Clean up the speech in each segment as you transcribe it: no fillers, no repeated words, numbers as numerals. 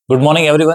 Good morning everyone.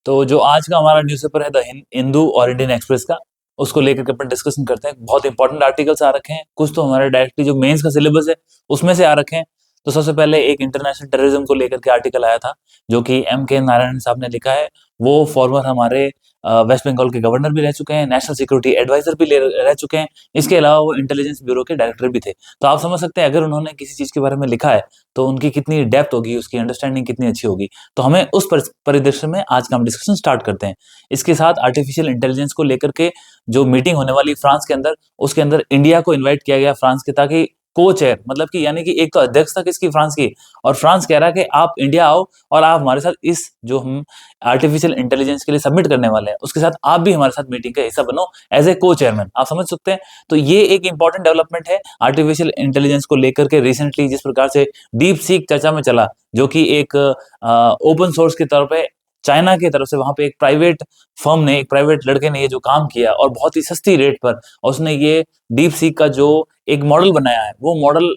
तो जो आज का हमारा न्यूज़पेपर है द हिंदू और इंडियन एक्सप्रेस का, उसको लेकर के अपन डिस्कशन करते हैं। बहुत इंपॉर्टेंट आर्टिकल्स आ रखे हैं, कुछ तो हमारे डायरेक्टली जो मेंस का सिलेबस है उसमें से आ रखे हैं। तो सबसे पहले एक इंटरनेशनल टेररिज्म को लेकर के आर्टिकल आया था, जो कि एम के नारायण साहब ने लिखा है। वो फॉर्मर हमारे वेस्ट बंगाल के गवर्नर भी रह चुके हैं, नेशनल सिक्योरिटी एडवाइजर भी रह चुके हैं। इसके अलावा वो इंटेलिजेंस ब्यूरो के डायरेक्टर भी थे। तो आप समझ सकते हैं अगर उन्होंने किसी चीज के बारे में लिखा है तो उनकी कितनी डेप्थ होगी, उसकी अंडरस्टैंडिंग कितनी अच्छी होगी। तो हमें उस परिदृश्य में आज का हम डिस्कशन स्टार्ट करते हैं। इसके साथ आर्टिफिशियल इंटेलिजेंस को लेकर के जो मीटिंग होने वाली फ्रांस के अंदर, उसके अंदर इंडिया को इनवाइट किया गया फ्रांस के, ताकि को चेयर मतलब कि यानी कि एक तो अध्यक्ष था किसकी, फ्रांस की, और फ्रांस कह रहा है कि आप इंडिया आओ और आप हमारे साथ इस जो हम आर्टिफिशियल इंटेलिजेंस के लिए सबमिट करने वाले हैं उसके साथ आप भी हमारे साथ मीटिंग का हिस्सा बनो एज ए को चेयरमैन। आप समझ सकते हैं। तो ये एक इंपॉर्टेंट डेवलपमेंट है आर्टिफिशियल इंटेलिजेंस को लेकर के। रिसेंटली जिस प्रकार से डीप सीक चर्चा में चला, जो कि एक ओपन सोर्स के तौर पे चाइना की तरफ से वहां पे एक प्राइवेट फर्म ने, एक प्राइवेट लड़के ने ये जो काम किया और बहुत ही सस्ती रेट पर, और उसने ये डीप सीक का जो एक मॉडल बनाया है, वो मॉडल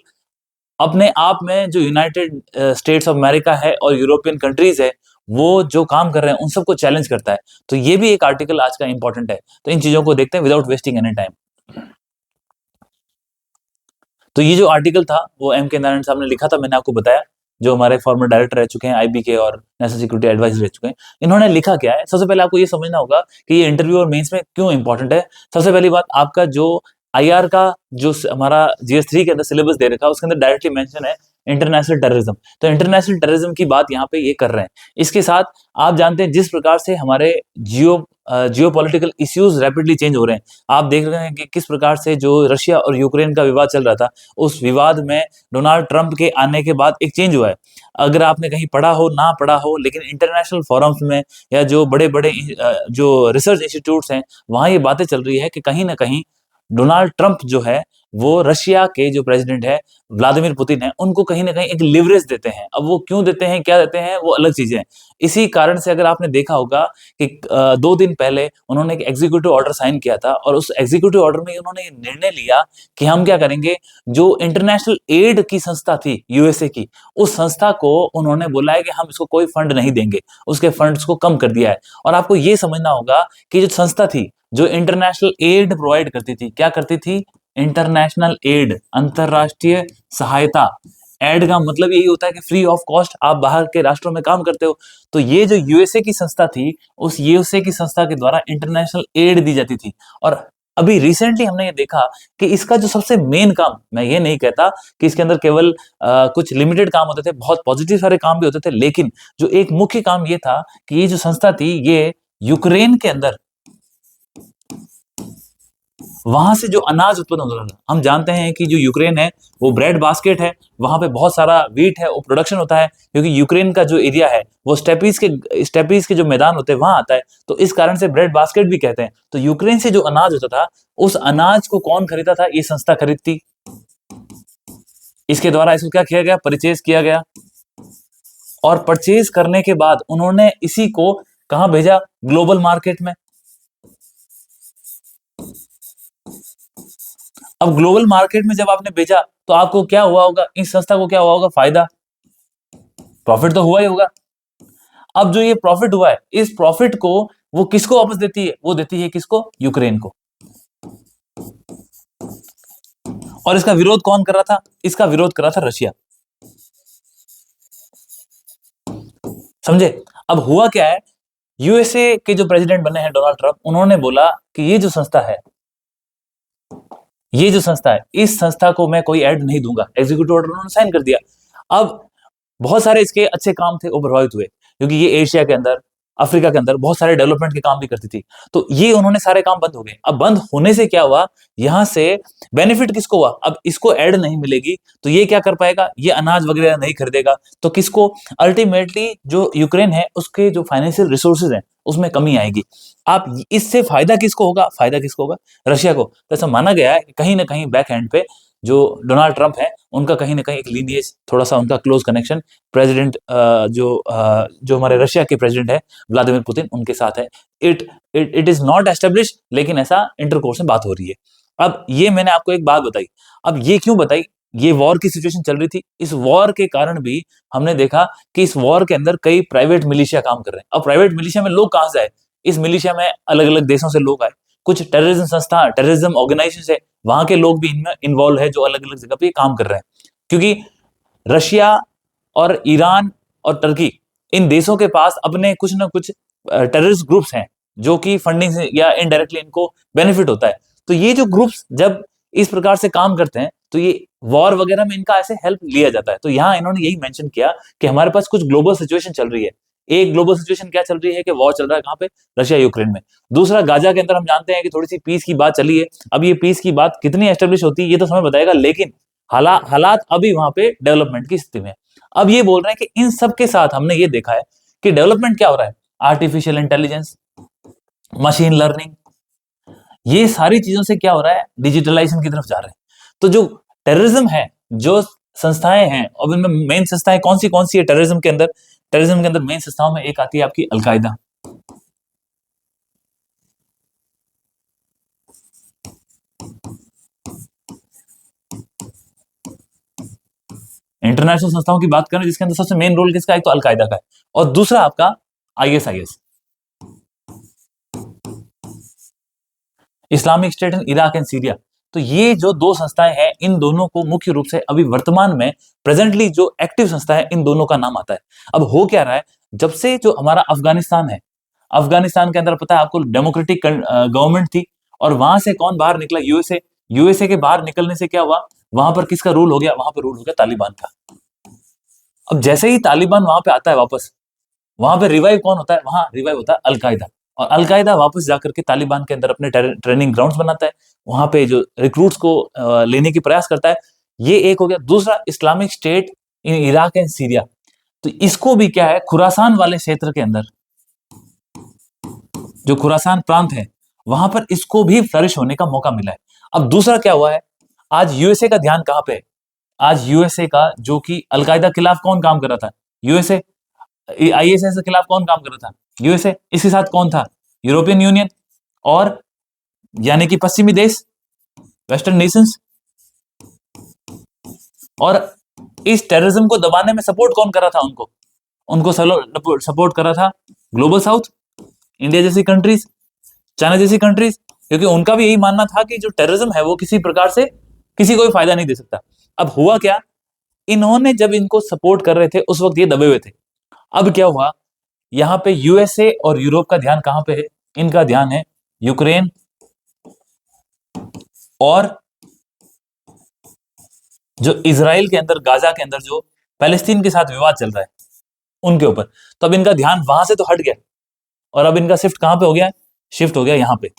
अपने आप में जो यूनाइटेड स्टेट्स ऑफ अमेरिका है और यूरोपियन कंट्रीज है, वो जो काम कर रहे हैं उन सबको चैलेंज करता है। तो ये भी एक आर्टिकल आज का इंपॉर्टेंट है। तो इन चीजों को देखते हैं विदाउट वेस्टिंग एनी टाइम। तो ये जो आर्टिकल था वो एम के नारायण साहब ने लिखा था, मैंने आपको बताया, जो हमारे फॉर्मर डायरेक्टर रह चुके हैं आईबी के और नेशनल सिक्योरिटी एडवाइजर रह चुके हैं। इन्होंने लिखा क्या है, सबसे पहले आपको ये समझना होगा कि ये इंटरव्यू और मेंस में क्यों इंपॉर्टेंट है। सबसे पहली बात, आपका जो आईआर का जो हमारा जीएस 3 के अंदर सिलेबस दे रखा है उसके अंदर डायरेक्टली मेंशन है इंटरनेशनल टेररिज्म। तो इंटरनेशनल टेररिज्म की बात यहाँ पे ये कर रहे हैं। इसके साथ आप जानते हैं जिस प्रकार से हमारे जियो पॉलिटिकल इश्यूज रैपिडली चेंज हो रहे हैं। आप देख रहे हैं कि किस प्रकार से जो रशिया और यूक्रेन का विवाद चल रहा था, उस विवाद में डोनाल्ड ट्रंप के आने के बाद एक चेंज हुआ है। अगर आपने कहीं पढ़ा हो ना पढ़ा हो, लेकिन इंटरनेशनल फोरम्स में या जो बड़े बड़े जो रिसर्च इंस्टीट्यूट्स हैं, वहां ये बातें चल रही है कि कहीं ना कहीं डोनाल्ड ट्रंप जो है वो रशिया के जो प्रेसिडेंट है व्लादिमीर पुतिन है, उनको कहीं ना कहीं एक लिवरेज देते हैं। अब वो क्यों देते हैं, क्या देते हैं, वो अलग चीजें हैं। इसी कारण से अगर आपने देखा होगा कि 2 दिन पहले उन्होंने एक एग्जीक्यूटिव ऑर्डर साइन किया था, और उस एग्जीक्यूटिव ऑर्डर में उन्होंने निर्णय लिया कि हम क्या करेंगे, जो इंटरनेशनल एड की संस्था थी यूएसए की, उस संस्था को उन्होंने बोला है कि हम इसको कोई फंड नहीं देंगे, उसके फंड्स को कम कर दिया है। और आपको ये समझना होगा कि जो संस्था थी जो इंटरनेशनल एड प्रोवाइड करती थी, क्या करती थी, इंटरनेशनल एड, अंतरराष्ट्रीय सहायता। एड का मतलब यही होता है कि फ्री ऑफ कॉस्ट आप बाहर के राष्ट्रों में काम करते हो। तो ये जो यूएसए की संस्था थी, उस यूएसए की संस्था के द्वारा इंटरनेशनल एड दी जाती थी। और अभी रिसेंटली हमने ये देखा कि इसका जो सबसे मेन काम, मैं ये नहीं कहता कि इसके अंदर केवल कुछ लिमिटेड काम होते थे, बहुत पॉजिटिव सारे काम भी होते थे, लेकिन जो एक मुख्य काम ये था कि ये जो संस्था थी ये यूक्रेन के अंदर, वहां से जो अनाज उत्पन्न होता था, हम जानते हैं कि जो यूक्रेन है वो ब्रेड बास्केट है, वहां पे बहुत सारा वीट है, वो प्रोडक्शन होता है, क्योंकि यूक्रेन का जो एरिया है वो स्टेपीज के जो मैदान होते हैं वहां आता है। तो इस कारण से ब्रेड बास्केट भी कहते हैं। तो यूक्रेन से जो अनाज होता था, उस अनाज को कौन खरीदा था, ये संस्था खरीदती। इसके द्वारा इसको क्या किया गया, परचेज किया गया, और परचेज करने के बाद उन्होंने इसी को कहां भेजा, ग्लोबल मार्केट में। अब ग्लोबल मार्केट में जब आपने बेचा तो आपको क्या हुआ होगा, इस संस्था को क्या हुआ होगा, फायदा, प्रॉफिट तो हुआ ही होगा। अब जो ये प्रॉफिट हुआ है, इस प्रॉफिट को वो किसको वापस देती है, वो देती है किसको, यूक्रेन को। और इसका विरोध कौन कर रहा था, इसका विरोध कर रहा था रशिया। समझे। अब हुआ क्या है, यूएसए के जो प्रेसिडेंट बने हैं डोनाल्ड ट्रंप, उन्होंने बोला कि ये जो संस्था है, ये जो संस्था है, इस संस्था को मैं कोई ऐड नहीं दूंगा। एग्जीक्यूटिव ऑर्डर उन्होंने साइन कर दिया। अब बहुत सारे इसके अच्छे काम थे वो प्रभावित हुए, क्योंकि ये एशिया के अंदर, अफ्रीका के अंदर बहुत सारे डेवलपमेंट के काम भी करती थी। तो ये उन्होंने सारे काम बंद हो गए। अब बंद होने से क्या हुआ, यहां से बेनिफिट किसको हुआ, अब इसको ऐड नहीं मिलेगी तो ये क्या कर पाएगा, ये अनाज वगैरह नहीं खरीदेगा। तो किसको, अल्टीमेटली जो यूक्रेन है उसके जो फाइनेंशियल रिसोर्सेज हैं उसमें कमी आएगी। आप इससे फायदा किसको होगा, फायदा किसको होगा, रशिया को। तो ऐसा माना गया है कि कहीं ना कहीं बैक एंड पे जो डोनाल्ड ट्रंप है उनका कहीं ना कहीं एक लीनिएज, थोड़ा सा उनका क्लोज कनेक्शन प्रेसिडेंट जो हमारे रशिया के प्रेसिडेंट है व्लादिमीर पुतिन, उनके साथ है। इट इज नॉट एस्टेब्लिश, लेकिन ऐसा इंटरकोर्स में बात हो रही है। अब ये मैंने आपको एक बात बताई। अब ये क्यों बताई, ये वॉर की सिचुएशन चल रही थी, इस वॉर के कारण भी हमने देखा कि इस वॉर के अंदर कई प्राइवेट मिलिशिया काम कर रहे हैं। अब प्राइवेट मिलिशिया में लोग कहां से आए? इस मिलिशिया में अलग अलग देशों से लोग आए, कुछ टेररिज्म संस्था, टेररिज्म ऑर्गेनाइजेशन है, वहां के लोग भी इनमें इन्वॉल्व है, जो अलग अलग जगह पे काम कर रहे हैं। क्योंकि रशिया और ईरान और टर्की, इन देशों के पास अपने कुछ ना कुछ टेररिस्ट ग्रुप्स हैं, जो कि फंडिंग से या इनडायरेक्टली इनको बेनिफिट होता है। तो ये जो ग्रुप्स जब इस प्रकार से काम करते हैं, तो ये वॉर वगैरह में इनका ऐसे हेल्प लिया जाता है। तो यहाँ इन्होंने यही मेंशन किया कि हमारे पास कुछ ग्लोबल सिचुएशन चल रही है। एक ग्लोबल सिचुएशन क्या चल रही है कि वॉर चल रहा है कहाँ पे? रशिया यूक्रेन में। दूसरा, गाजा के अंदर हम जानते हैं कि थोड़ी सी पीस की बात चली है। अब ये पीस की बात कितनी एस्टेब्लिश होती है ये तो समय बताएगा, लेकिन हालात अभी वहां पे डेवलपमेंट की स्थिति में। अब ये बोल रहे हैं कि इन सब के साथ हमने ये देखा है कि डेवलपमेंट क्या हो रहा है, आर्टिफिशियल इंटेलिजेंस, मशीन लर्निंग, ये सारी चीजों से क्या हो रहा है, डिजिटलाइजेशन की तरफ जा रहे हैं। तो जो टेररिज्म है, जो संस्थाएं हैं, अब इनमें मेन संस्थाएं कौन सी है टेररिज्म के अंदर? टेररिज्म के अंदर मेन संस्थाओं में एक आती है आपकी अलकायदा। इंटरनेशनल संस्थाओं की बात करें जिसके अंदर सबसे मेन रोल किसका है? एक तो अलकायदा का है, और दूसरा आपका ISIS, Islamic State in Iraq and Syria. तो ये जो दो संस्थाएं हैं, इन दोनों को मुख्य रूप से अभी वर्तमान में प्रेजेंटली जो एक्टिव संस्था है, इन दोनों का नाम आता है। अब हो क्या रहा है, जब से जो हमारा अफगानिस्तान है, अफगानिस्तान के अंदर पता है आपको डेमोक्रेटिक गवर्नमेंट थी, और वहां से कौन बाहर निकला? यूएसए। यूएसए के बाहर निकलने से क्या हुआ, वहां पर किसका रूल हो गया? वहां पर रूल हो गया तालिबान का। अब जैसे ही तालिबान वहां पे आता है वापस, वहां पे रिवाइव कौन होता है? वहां रिवाइव होता है अलकायदा। और अलकायदा वापस जाकर के तालिबान के अंदर अपने ट्रेनिंग ग्राउंड्स बनाता है, वहां पे जो रिक्रूट्स को लेने की प्रयास करता है। ये एक हो गया। दूसरा, Islamic State in Iraq and Syria. तो इसको भी क्या है, खुरासान वाले क्षेत्र के अंदर, जो खुरासान प्रांत है, वहां पर इसको भी फ्लरिश होने का मौका मिला है। अब दूसरा क्या हुआ है, आज यूएसए का ध्यान कहां पे है? आज यूएसए का, जो कि अलकायदा के खिलाफ कौन काम कर रहा था? यूएसए। आईएसआईएस के खिलाफ कौन काम कर रहा था? यूएसए। इसके साथ कौन था? यूरोपियन यूनियन, और यानी कि पश्चिमी देश, वेस्टर्न नेशंस। और इस टेररिज्म को दबाने में सपोर्ट कौन कर रहा था उनको? उनको सपोर्ट कर रहा था ग्लोबल साउथ, इंडिया जैसी कंट्रीज, चाइना जैसी कंट्रीज, क्योंकि उनका भी यही मानना था कि जो टेररिज्म है वो किसी प्रकार से किसी को भी फायदा नहीं दे सकता। अब हुआ क्या, इन्होंने जब इनको सपोर्ट कर रहे थे उस वक्त ये दबे हुए थे। अब क्या हुआ, यहां पे यूएसए और यूरोप का ध्यान कहां पे है? इनका ध्यान है यूक्रेन और जो इजराइल के अंदर, गाजा के अंदर जो पैलेस्तीन के साथ विवाद चल रहा है उनके ऊपर। तो अब इनका ध्यान वहां से तो हट गया, और अब इनका शिफ्ट कहां पे हो गया है? शिफ्ट हो गया यहाँ पे।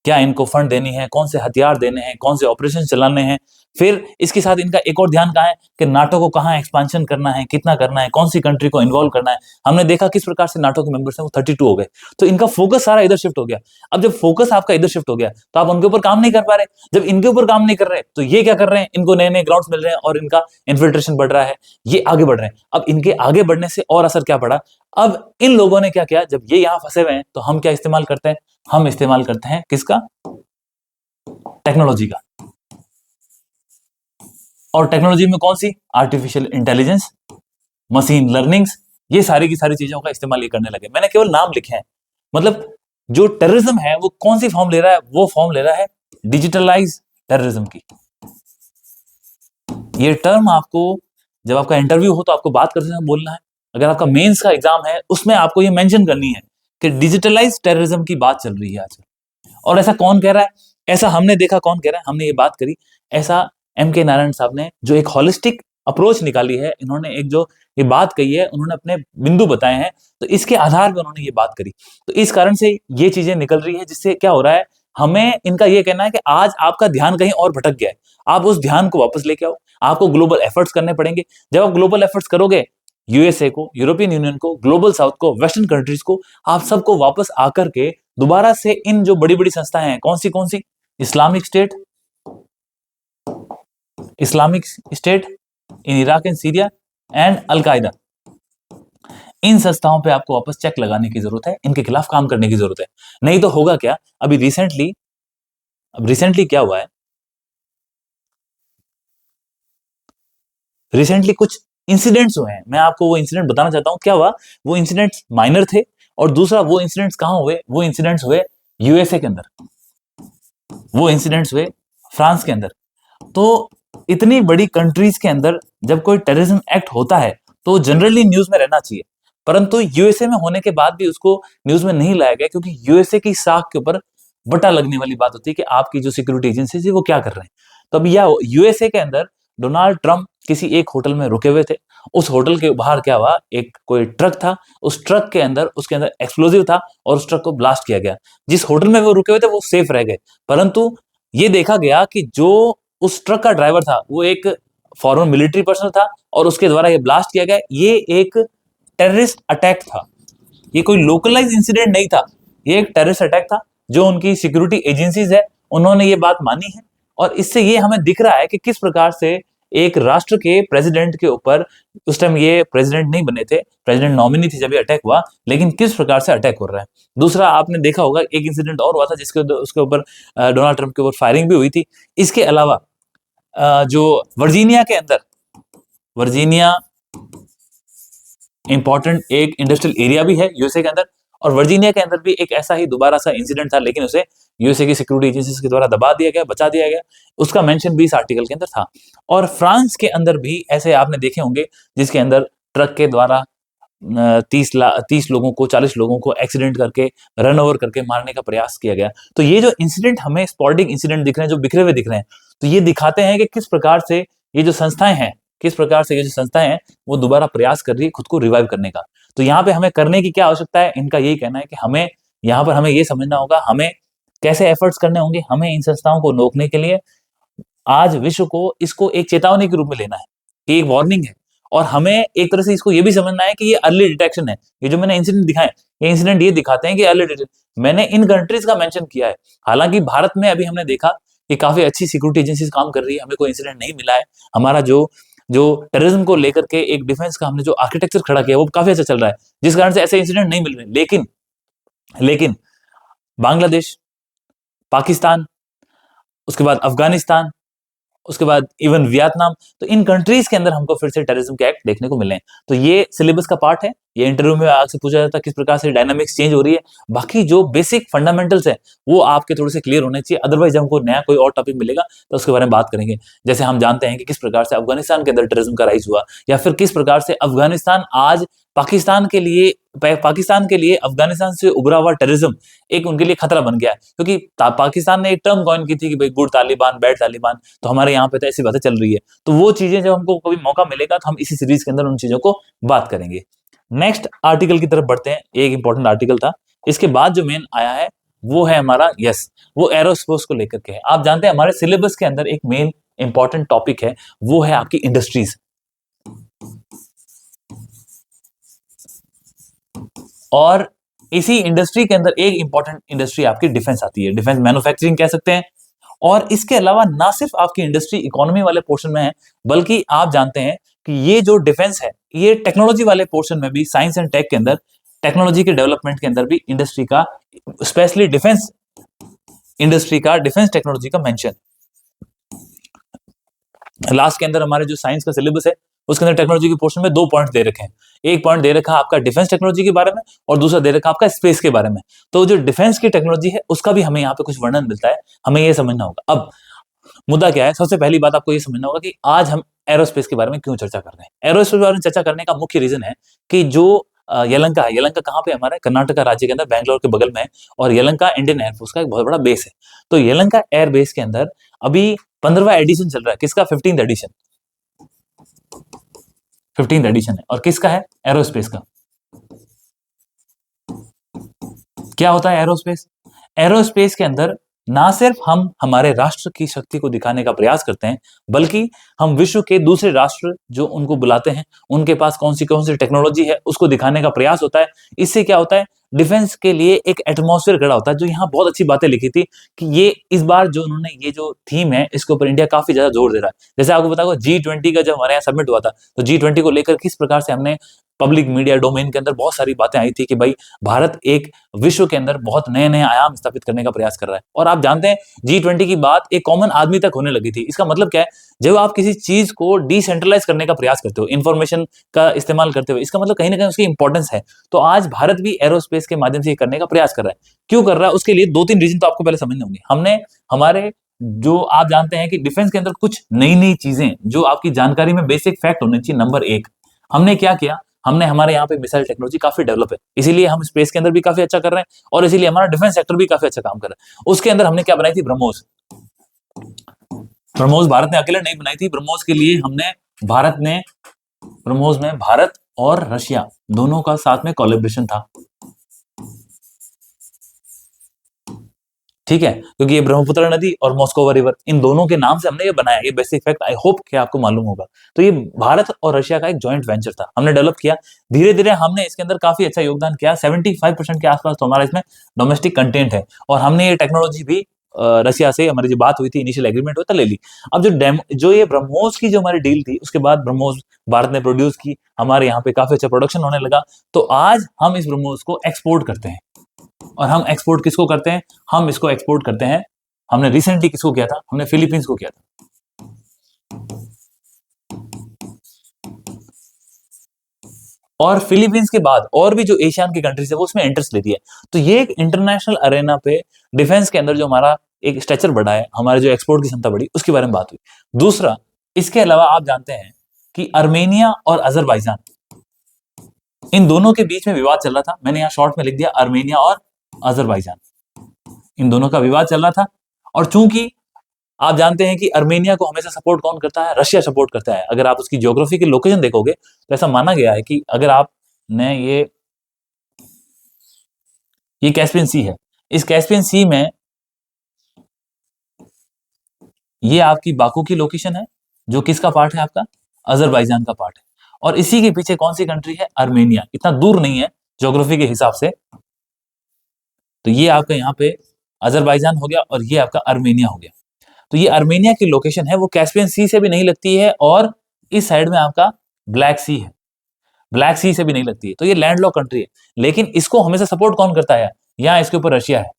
क्या इनको फंड देनी है, कौन से हथियार देने हैं, कौन से ऑपरेशन चलाने हैं। फिर इसके साथ इनका एक और ध्यान कहाँ है कि नाटो को कहाँ एक्सपांशन करना है, कितना करना है, कौन सी कंट्री को इन्वॉल्व करना है। हमने देखा किस प्रकार से नाटो के मेंबर्स हैं वो 32 हो गए। तो इनका फोकस सारा इधर शिफ्ट हो गया। अब जब फोकस आपका इधर शिफ्ट हो गया तो आप उनके ऊपर काम नहीं कर पा रहे। जब इनके ऊपर काम नहीं कर रहे तो ये क्या कर रहे हैं, इनको नए नए ग्राउंड्स मिल रहे हैं और इनका इन्फिल्ट्रेशन बढ़ रहा है, ये आगे बढ़ रहे हैं। अब इनके आगे बढ़ने से और असर क्या पड़ा, अब इन लोगों ने क्या किया, जब ये यहाँ फंसे हुए हैं तो हम क्या इस्तेमाल करते हैं? हम इस्तेमाल करते हैं किसका? टेक्नोलॉजी का। और टेक्नोलॉजी में कौन सी? आर्टिफिशियल इंटेलिजेंस, मशीन लर्निंग्स, ये सारी की सारी चीजों का इस्तेमाल ये करने लगे। मैंने केवल नाम लिखे हैं। मतलब जो टेररिज्म है वो कौन सी फॉर्म ले रहा है? वो फॉर्म ले रहा है डिजिटलाइज टेररिज्म की। ये टर्म आपको जब आपका इंटरव्यू हो तो आपको बात करते समय बोलना है। अगर आपका मेंस का एग्जाम है उसमें आपको ये मेंशन करनी है कि डिजिटलाइज टेररिज्म की बात चल रही है आज। और ऐसा कौन कह रहा है? ऐसा हमने देखा कौन कह रहा है, हमने ये बात करी। ऐसा एम.के. नारायण साहब ने जो एक होलिस्टिक अप्रोच निकाली है, इन्होंने एक जो ये बात कही है, उन्होंने अपने बिंदु बताए हैं, तो इसके आधार पर उन्होंने ये बात करी। तो इस कारण से ये चीजें निकल रही है, जिससे क्या हो रहा है, हमें इनका ये कहना है कि आज आपका ध्यान कहीं और भटक गया है, आप उस ध्यान को वापस लेके आओ। आपको ग्लोबल एफर्ट्स करने पड़ेंगे। जब आप ग्लोबल एफर्ट्स करोगे, यूएसए को, यूरोपियन यूनियन को, ग्लोबल साउथ को, वेस्टर्न कंट्रीज को, आप सबको वापस आकर के दोबारा से इन जो बड़ी बड़ी संस्थाएं हैं, कौन सी? Islamic State, Islamic State in Iraq and Syria and al Qaeda, इन संस्थाओं पे आपको वापस चेक लगाने की जरूरत है, इनके खिलाफ काम करने की जरूरत है। नहीं तो होगा क्या, अभी रिसेंटली क्या हुआ है, रिसेंटली कुछ इंसिडेंट्स हुए हैं, मैं आपको वो इंसिडेंट बताना चाहता हूँ। क्या हुआ, वो इंसिडेंट्स माइनर थे, और दूसरा वो इंसिडेंट्स कहाँ हुए, वो इंसिडेंट्स हुए यूएसए के अंदर, वो इंसिडेंट्स हुए फ्रांस के अंदर। तो इतनी बड़ी कंट्रीज के अंदर जब कोई टेररिज्म एक्ट होता है तो जनरली न्यूज में रहना चाहिए, परंतु यूएसए में होने के बाद भी उसको न्यूज में नहीं लाया गया, क्योंकि यूएसए की साख के ऊपर बटा लगने वाली बात होती है कि आपकी जो सिक्योरिटी एजेंसी है वो क्या कर रहे हैं। तो अब यह यूएसए के अंदर डोनाल्ड ट्रंप किसी एक होटल में रुके हुए थे। उस होटल के बाहर क्या हुआ, एक कोई ट्रक था, उस ट्रक के अंदर, उसके अंदर एक्सप्लोजिव था और उस ट्रक को ब्लास्ट किया गया। जिस होटल में वो रुके हुए थे वो सेफ रह गए, परंतु ये देखा गया कि जो उस ट्रक का ड्राइवर था वो एक फॉरेन मिलिट्री पर्सन था और उसके द्वारा ये ब्लास्ट किया गया। ये एक टेररिस्ट अटैक था, ये कोई लोकलाइज इंसिडेंट नहीं था, ये एक टेररिस्ट अटैक था। जो उनकी सिक्योरिटी एजेंसीज है उन्होंने ये बात मानी है, और इससे ये हमें दिख रहा है कि किस प्रकार से एक राष्ट्र के प्रेसिडेंट के ऊपर, उस टाइम ये प्रेसिडेंट नहीं बने थे, प्रेसिडेंट नॉमिनी थे जब ये अटैक हुआ, लेकिन किस प्रकार से अटैक हो रहा है। दूसरा आपने देखा होगा एक इंसिडेंट और हुआ था जिसके उसके ऊपर डोनाल्ड ट्रंप के ऊपर फायरिंग भी हुई थी। इसके अलावा जो वर्जीनिया के अंदर, वर्जीनिया इंपॉर्टेंट एक इंडस्ट्रियल एरिया भी है यूएसए के अंदर, और वर्जीनिया के अंदर भी एक ऐसा ही दोबारा सा इंसिडेंट था, लेकिन उसे यूएसए की सिक्योरिटी एजेंसीज के द्वारा दबा दिया गया, बचा दिया गया। उसका मेंशन भी इस आर्टिकल के अंदर था। और फ्रांस के अंदर भी ऐसे आपने देखे होंगे जिसके अंदर ट्रक के द्वारा 30 लोगों को, 40 लोगों को एक्सीडेंट करके, रन ओवर करके मारने का प्रयास किया गया। तो ये जो इंसिडेंट हमें स्पॉटिंग इंसिडेंट दिख रहे हैं, जो बिखरे हुए दिख रहे हैं, तो ये दिखाते हैं कि किस प्रकार से ये जो संस्थाएं हैं, किस प्रकार से ये जो संस्थाएं हैं वो दोबारा प्रयास कर रही है खुद को रिवाइव करने का। तो यहाँ पे हमें करने की क्या आवश्यकता है, इनका यही कहना है कि हमें यहाँ पर हमें ये समझना होगा हमें कैसे एफर्ट्स करने होंगे। हमें इन संस्थाओं को रोकने के लिए आज विश्व को इसको एक चेतावनी के रूप में लेना है कि एक वार्निंग है, और हमें एक तरह से इसको ये भी समझना है कि ये अर्ली डिटेक्शन है। ये जो मैंने इंसिडेंट दिखाए, ये इंसिडेंट ये दिखाते हैं कि अर्ली डिटेक्शन। मैंने इन कंट्रीज का मेंशन किया है, हालांकि भारत में अभी हमने देखा कि काफी अच्छी सिक्योरिटी एजेंसीज काम कर रही है, हमें कोई इंसिडेंट नहीं मिला है। हमारा जो जो टेररिज्म को लेकर के एक डिफेंस का हमने जो आर्किटेक्चर खड़ा किया वो काफी अच्छा चल रहा है, जिस कारण से ऐसे इंसिडेंट नहीं मिल रहे। लेकिन बांग्लादेश, पाकिस्तान, उसके बाद अफगानिस्तान, उसके बाद इवन वियतनाम, तो इन कंट्रीज के अंदर हमको फिर से टेररिज्म के एक्ट देखने को मिले हैं। तो ये सिलेबस का पार्ट है, ये इंटरव्यू में आपसे पूछा जाता है किस प्रकार से डायनामिक्स चेंज हो रही है। बाकी जो बेसिक फंडामेंटल्स है वो आपके थोड़े से क्लियर होने चाहिए, अदरवाइज हमको नया कोई और टॉपिक मिलेगा तो उसके बारे में बात करेंगे। जैसे हम जानते हैं कि किस प्रकार से अफगानिस्तान के अंदर टेररिज्म का राइज हुआ, या फिर किस प्रकार से अफगानिस्तान आज पाकिस्तान के लिए अफगानिस्तान से उभरा हुआ टेररिज्म एक उनके लिए खतरा बन गया है, क्योंकि पाकिस्तान ने एक टर्म कॉइन की थी कि भाई गुड तालिबान, बैड तालिबान, तो हमारे यहाँ पे तो ऐसी बातें चल रही है। तो वो चीजें जब हमको कभी मौका मिलेगा तो हम इसी सीरीज के अंदर उन चीजों को बात करेंगे। नेक्स्ट आर्टिकल की तरफ बढ़ते हैं। एक इंपॉर्टेंट आर्टिकल था, इसके बाद जो मेन आया है वो है हमारा वो एरोस्पेस को लेकर के है। आप जानते हैं हमारे सिलेबस के अंदर एक मेन इंपॉर्टेंट टॉपिक है, वो है आपकी इंडस्ट्रीज। और इसी इंडस्ट्री के अंदर एक इंपॉर्टेंट इंडस्ट्री आपकी डिफेंस आती है, डिफेंस मैन्युफैक्चरिंग कह सकते हैं। और इसके अलावा ना सिर्फ आपकी इंडस्ट्री इकोनॉमी वाले पोर्शन में है, बल्कि आप जानते हैं कि ये जो डिफेंस है ये टेक्नोलॉजी वाले पोर्शन में भी, साइंस एंड टेक के अंदर, टेक्नोलॉजी के डेवलपमेंट के अंदर भी इंडस्ट्री का, स्पेशली डिफेंस इंडस्ट्री का, डिफेंस टेक्नोलॉजी का मेंशन। लास्ट के अंदर हमारे जो साइंस का सिलेबस है उसके अंदर टेक्नोलॉजी के पोर्शन में 2 पॉइंट दे रखे हैं। एक पॉइंट दे रखा आपका डिफेंस टेक्नोलॉजी के बारे में, और दूसरा दे रखा आपका स्पेस के बारे में। तो जो डिफेंस की टेक्नोलॉजी है उसका भी हमें यहाँ पे कुछ वर्णन मिलता है, हमें ये समझना होगा। अब मुद्दा क्या है, सबसे पहली बात आपको ये समझना होगा कि आज हम एरोस्पेस के बारे में क्यों चर्चा कर रहे हैं। एरोस्पेस के बारे में चर्चा करने का मुख्य रीजन है कि जो यलंका है, यलंका कहाँ पे हमारा, कर्नाटका राज्य के अंदर, बैंगलोर के बगल में है, और यलंका इंडियन एयरफोर्स का एक बहुत बड़ा बेस है। तो यलंका एयर बेस के अंदर अभी 15वां एडिशन चल रहा है। किसका? 15th एडिशन, 15th एडिशन है। और किसका है? एरोस्पेस का। क्या होता है एरोस्पेस? एरोस्पेस के अंदर ना सिर्फ हम हमारे राष्ट्र की शक्ति को दिखाने का प्रयास करते हैं, बल्कि हम विश्व के दूसरे राष्ट्र जो उनको बुलाते हैं उनके पास कौन सी टेक्नोलॉजी है उसको दिखाने का प्रयास होता है। इससे क्या होता है, डिफेंस के लिए एक एटमॉस्फेयर खड़ा होता है। जो यहाँ बहुत अच्छी बातें लिखी थी कि ये इस बार जो उन्होंने ये जो थीम है इसके ऊपर इंडिया काफी ज्यादा जोर दे रहा है। जैसे आपको पता होगा G20 का जब हमारे यहाँ सबमिट हुआ था, तो G20 को लेकर किस प्रकार से हमने पब्लिक मीडिया डोमेन के अंदर बहुत सारी बातें आई थी कि भाई भारत एक विश्व के अंदर बहुत नए नए आयाम स्थापित करने का प्रयास कर रहा है। और आप जानते हैं G20 की बात एक कॉमन आदमी तक होने लगी थी। इसका मतलब क्या है, जब आप किसी चीज को डिसेंट्रलाइज करने का प्रयास करते हो, इंफॉर्मेशन का इस्तेमाल करते हो, इसका मतलब कहीं ना कहीं उसकी इंपॉर्टेंस है। तो आज भारत भी एरोस्पेस के माध्यम से ये करने का प्रयास कर रहा है। क्यों कर रहा है, उसके लिए 2-3 रीजन तो आपको पहले समझने होंगे। हमने हमारे जो आप जानते हैं कि डिफेंस के अंदर कुछ नई नई चीजें जो आपकी जानकारी में बेसिक फैक्ट होने चाहिए। नंबर 1, हमने क्या किया, हमने हमारे यहाँ पे मिसाइल टेक्नोलॉजी काफी डेवलप है, इसीलिए हम स्पेस के अंदर भी काफी अच्छा कर रहे हैं और इसीलिए हमारा डिफेंस सेक्टर भी काफी अच्छा काम कर रहा है। उसके अंदर हमने क्या बनाई थी, ब्रह्मोस। ब्रह्मोस भारत ने अकेले नहीं बनाई थी। ब्रह्मोस के लिए हमने ब्रह्मोस में भारत और रशिया दोनों का साथ में कोलैबोरेशन था। ठीक है, क्योंकि ये ब्रह्मपुत्र नदी और मॉस्कोवा रिवर, इन दोनों के नाम से हमने ये बनाया। ये बेसिक फैक्ट आई होप कि आपको मालूम होगा। तो ये भारत और रशिया का एक जॉइंट वेंचर था, हमने डेवलप किया। धीरे धीरे हमने इसके अंदर काफी अच्छा योगदान किया। 75% के आसपास तो हमारा इसमें डोमेस्टिक कंटेंट है और हमने ये टेक्नोलॉजी भी रशिया से, हमारी जो बात हुई थी, इनिशियल एग्रीमेंट होता, ले ली। अब जो ये ब्रह्मोस की जो हमारी डील थी, उसके बाद ब्रह्मोस भारत ने प्रोड्यूस की, हमारे यहाँ पे काफी अच्छा प्रोडक्शन होने लगा। तो आज हम इस ब्रह्मोस को एक्सपोर्ट करते हैं। और हम एक्सपोर्ट किसको करते हैं, हम इसको एक्सपोर्ट करते हैं, हमने रिसेंटली किसको किया था, हमने फिलीपींस को किया था। और फिलीपींस के बाद और भी जो एशियन की कंट्रीज है वो उसमें इंटरेस्ट लेती है। तो ये एक इंटरनेशनल अरेना पे डिफेंस के अंदर जो हमारा एक स्ट्रक्चर बढ़ा है, हमारे जो एक्सपोर्ट की क्षमता बढ़ी, उसके बारे में बात हुई। दूसरा, इसके अलावा आप जानते हैं कि अर्मेनिया और अजरबैजान, इन दोनों के बीच में विवाद चल रहा था। मैंने यहाँ शॉर्ट में लिख दिया अर्मेनिया और अजरबैजान, इन दोनों का विवाद चल रहा था। और चूंकि आप जानते हैं कि अर्मेनिया को हमेशा सपोर्ट कौन करता है, रशिया सपोर्ट करता है। अगर आप उसकी ज्योग्राफी की लोकेशन देखोगे तो ऐसा माना गया है कि अगर आपने ये कैस्पियन सी है, इस कैस्पियन सी में ये आपकी बाकू की लोकेशन है, जो किसका पार्ट है, आपका अजरबैजान का पार्ट है। और इसी के पीछे कौन सी कंट्री है, अर्मेनिया। इतना दूर नहीं है ज्योग्राफी के हिसाब से। तो ये आपका यहाँ पे अजरबैजान हो गया और ये आपका अर्मेनिया हो गया। तो ये अर्मेनिया की लोकेशन है, वो कैस्पियन सी से भी नहीं लगती है और इस साइड में आपका ब्लैक सी है, ब्लैक सी से भी नहीं लगती है। तो ये लैंडलॉक कंट्री है। लेकिन इसको हमेशा सपोर्ट कौन करता है, यहाँ इसके ऊपर रशिया है।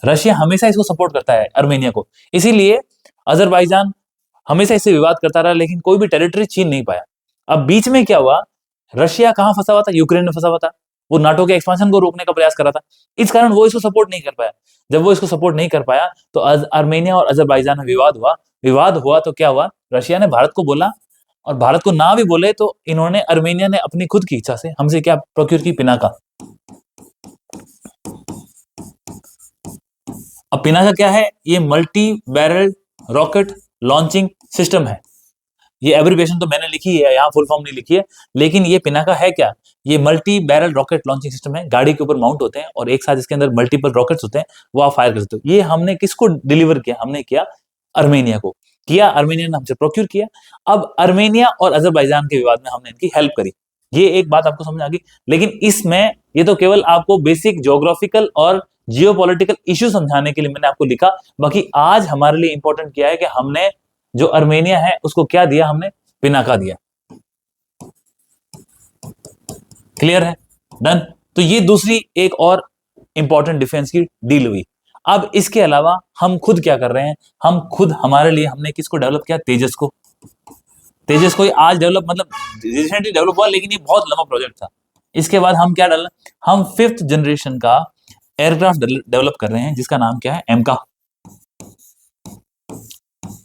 रशिया हमेशा इसको सपोर्ट करता है, अर्मेनिया को। इसीलिए अजरबैजान हमेशा इससे विवाद करता रहा, लेकिन कोई भी टेरिटरी छीन नहीं पाया। अब बीच में क्या हुआ, रशिया कहां फंसा हुआ था, यूक्रेन में फंसा हुआ था। वो नाटो के एक्सपांशन को रोकने का प्रयास कर रहा था, इस कारण वो इसको सपोर्ट नहीं कर पाया। जब वो इसको सपोर्ट नहीं कर पाया तो अर्मेनिया और अजरबैजान में विवाद हुआ तो क्या हुआ, रशिया ने भारत को बोला, और भारत को ना भी बोले तो इन्होंने, अर्मेनिया ने अपनी खुद की इच्छा से हमसे क्या प्रोक्योर की, पिनाका। अब पिनाका क्या है, ये multi barrel rocket launching system है। ये एब्रिविएशन तो मैंने लिखी है, यहाँ फुल फॉर्म नहीं लिखी है, लेकिन ये पिनाका है क्या, ये multi barrel rocket launching system है। गाड़ी के ऊपर माउंट होते हैं और एक साथ इसके अंदर मल्टीपल रॉकेट्स होते हैं, वो आप फायर कर सकते हो। ये हमने किसको डिलीवर किया, हमने किया अर्मेनिया को किया, अर्मेनिया ने हमसे प्रोक्योर किया। अब अर्मेनिया और अजरबैजान के विवाद में हमने इनकी हेल्प करी। ये एक बात आपको समझ आ गई। लेकिन इसमें ये तो केवल आपको बेसिक ज्योग्राफिकल और जियोपॉलिटिकल इश्यू समझाने के लिए मैंने आपको लिखा। बाकी आज हमारे लिए इंपॉर्टेंट क्या है कि हमने जो अर्मेनिया है उसको क्या दिया, हमने पिनाका दिया। क्लियर है, डन। तो ये दूसरी एक और इंपॉर्टेंट डिफेंस की डील हुई। अब इसके अलावा हम खुद क्या कर रहे हैं, हम खुद हमारे लिए हमने किसको डेवलप किया, तेजस को। तेजस को आज डेवलप, मतलब रिसेंटली डेवलप हुआ, लेकिन ये बहुत लंबा प्रोजेक्ट था। इसके बाद हम क्या डालना, हम 5th जनरेशन का एयरक्राफ्ट डेवलप कर रहे हैं, जिसका नाम क्या है, एमका।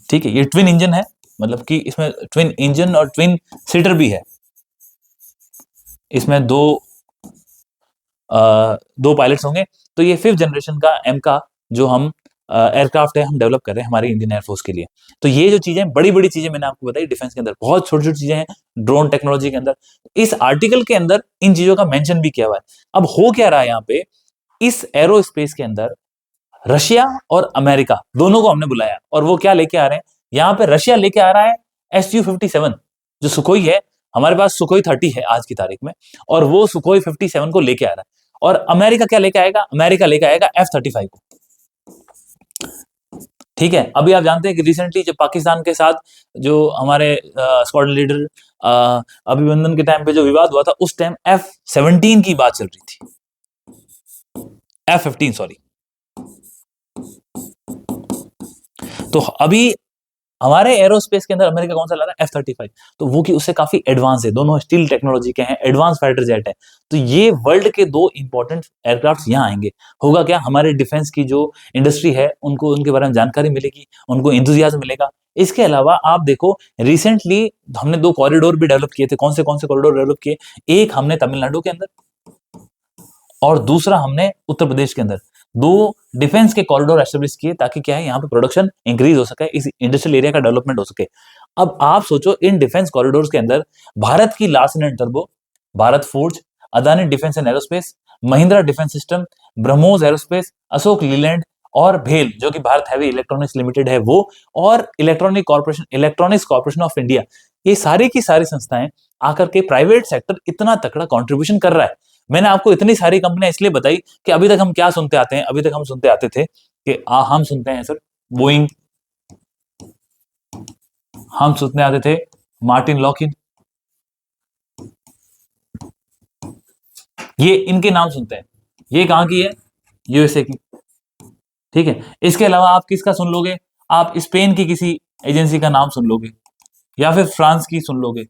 ठीक है, ये ट्विन इंजन है, मतलब कि इसमें ट्विन इंजन और ट्विन सीटर भी है। इसमें दो पायलट्स होंगे। तो ये 5th जनरेशन का एमका जो हम एयरक्राफ्ट है, हम डेवलप कर रहे हैं हमारी इंडियन एयरफोर्स के लिए। तो ये जो चीजें, बड़ी बड़ी चीजें मैंने आपको बताई डिफेंस के अंदर, बहुत छोटी छोटी चीजें हैं ड्रोन टेक्नोलॉजी के अंदर। इस आर्टिकल के अंदर इन चीजों का मेंशन भी किया हुआ है। अब हो क्या रहा है यहाँ पे, इस एरोस्पेस के अंदर रशिया और अमेरिका दोनों को हमने बुलाया, और वो क्या लेके आ रहे हैं, यहाँ पे रशिया लेके आ रहा है Su-57 जो सुखोई है। हमारे पास सुखोई 30 है आज की तारीख में, और वो सुखोई 57 को लेके आ रहा है। और अमेरिका क्या लेके आएगा, अमेरिका लेके आएगा F-35 को। ठीक है, अभी आप जानते हैं कि रिसेंटली जब पाकिस्तान के साथ जो हमारे स्क्वाड्रन लीडर अभिनंदन के टाइम पे जो विवाद हुआ था उस टाइम F-17 की बात चल रही थी, F-15 सॉरी। तो अभी हमारे एरोस्पेस के अंदर अमेरिका कौन सा ला रहा है, F-35, तो वो कि उससे काफी एडवांस है, दोनों स्टील टेक्नोलॉजी के हैं, एडवांस फाइटर जेट है। तो ये वर्ल्ड के दो इंपॉर्टेंट एयरक्राफ्ट यहाँ आएंगे। होगा क्या, हमारे डिफेंस की जो इंडस्ट्री है उनको उनके बारे में जानकारी मिलेगी, उनको इंथुजियाज्म मिलेगा। इसके अलावा आप देखो रिसेंटली हमने 2 कॉरिडोर भी डेवलप किए थे। कौन से कॉरिडोर डेवलप किए, एक हमने तमिलनाडु के अंदर और दूसरा हमने उत्तर प्रदेश के अंदर। 2 डिफेंस के कॉरिडोर एस्टेब्लिश किए ताकि क्या है, यहाँ पे प्रोडक्शन इंक्रीज हो सके, इस इंडस्ट्रियल एरिया का डेवलपमेंट हो सके। अब आप सोचो इन डिफेंस कॉरिडोर्स के अंदर भारत की Larsen and turbo, Bharat forge, Adani defence and aerospace, Mahindra defence system, BrahMos aerospace, Ashok Leyland और भेल जो कि भारत हैवी इलेक्ट्रॉनिक्स लिमिटेड है वो, और इलेक्ट्रॉनिक्स कॉर्पोरेशन ऑफ इंडिया, ये सारी की सारी संस्थाएं आकर के प्राइवेट सेक्टर इतना तकड़ा कंट्रीब्यूशन कर रहा है। मैंने आपको इतनी सारी कंपनियां इसलिए बताई कि अभी तक हम क्या सुनते आते हैं, अभी तक हम सुनते आते थे कि हम सुनते हैं सर बोइंग, हम सुनते आते थे मार्टिन लॉकहीड, ये इनके नाम सुनते हैं। ये कहां की है, यूएसए की, ठीक है। इसके अलावा आप किसका सुन लोगे, आप स्पेन की किसी एजेंसी का नाम सुन लोगे या फिर फ्रांस की सुन लोगे।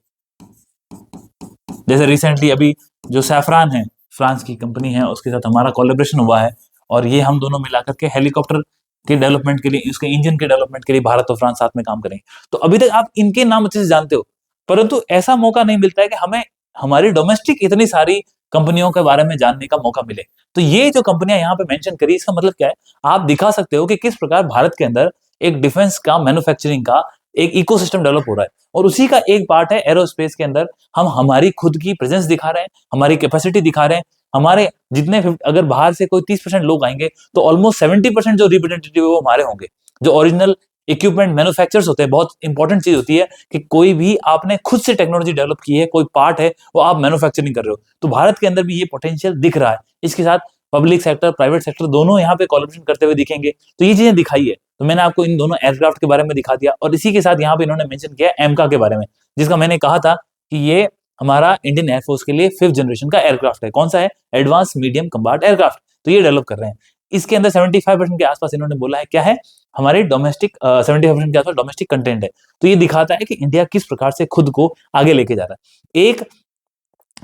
जैसे रिसेंटली अभी जो सैफरान है, फ्रांस की कंपनी है, उसके साथ हमारा कोलैबोरेशन हुआ है और ये हम दोनों मिलाकर के हेलीकॉप्टर के डेवलपमेंट के लिए, उसके इंजन के डेवलपमेंट के लिए भारत और फ्रांस साथ में काम करेंगे। तो अभी तक आप इनके नाम अच्छे से जानते हो, परंतु ऐसा मौका नहीं मिलता है कि हमें हमारी डोमेस्टिक इतनी सारी कंपनियों के बारे में जानने का मौका मिले। तो ये जो कंपनियां यहाँ पे मेंशन करी, इसका मतलब क्या है, आप दिखा सकते हो कि किस प्रकार भारत के अंदर एक डिफेंस का, मैन्युफैक्चरिंग का एक इकोसिस्टम डेवलप हो रहा है। और उसी का एक पार्ट है एरोस्पेस के अंदर हम हमारी खुद की प्रेजेंस दिखा रहे हैं, हमारी कैपेसिटी दिखा रहे हैं। हमारे जितने अगर बाहर से कोई 30% लोग आएंगे तो ऑलमोस्ट 70% जो रिप्रेजेंटेटिव है वो हमारे होंगे, जो ओरिजिनल इक्विपमेंट मैन्युफैक्चरर्स होते हैं। बहुत इंपॉर्टेंट चीज होती है कि कोई भी आपने खुद से टेक्नोलॉजी डेवलप की है, कोई पार्ट है वो आप मैन्युफैक्चरिंग कर रहे हो। तो भारत के अंदर भी ये पोटेंशियल दिख रहा है। इसके साथ पब्लिक सेक्टर, प्राइवेट सेक्टर दोनों यहाँ पे कोलैबोरेशन करते हुए दिखेंगे। तो ये चीजें दिखाई है। तो मैंने आपको इन दोनों एयरक्राफ्ट के बारे में दिखा दिया और इसी के साथ यहाँ पे इन्होंने मेंशन किया एमका के बारे में, जिसका मैंने कहा था कि ये हमारा इंडियन एयरफोर्स के लिए 5th जनरेशन का एयरक्राफ्ट है। कौन सा है, एडवांस मीडियम कम्बैट एयरक्राफ्ट। तो ये डेवलप कर रहे हैं। इसके अंदर 75% के आसपास इन्होंने बोला है क्या है, हमारे डोमेस्टिक 75% के आसपास डोमेस्टिक कंटेंट है। तो ये दिखाता है कि इंडिया किस प्रकार से खुद को आगे लेके जा रहा है। एक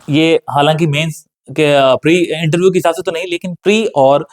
ये हालांकि मेंस के प्री इंटरव्यू के हिसाब से तो नहीं, लेकिन प्री और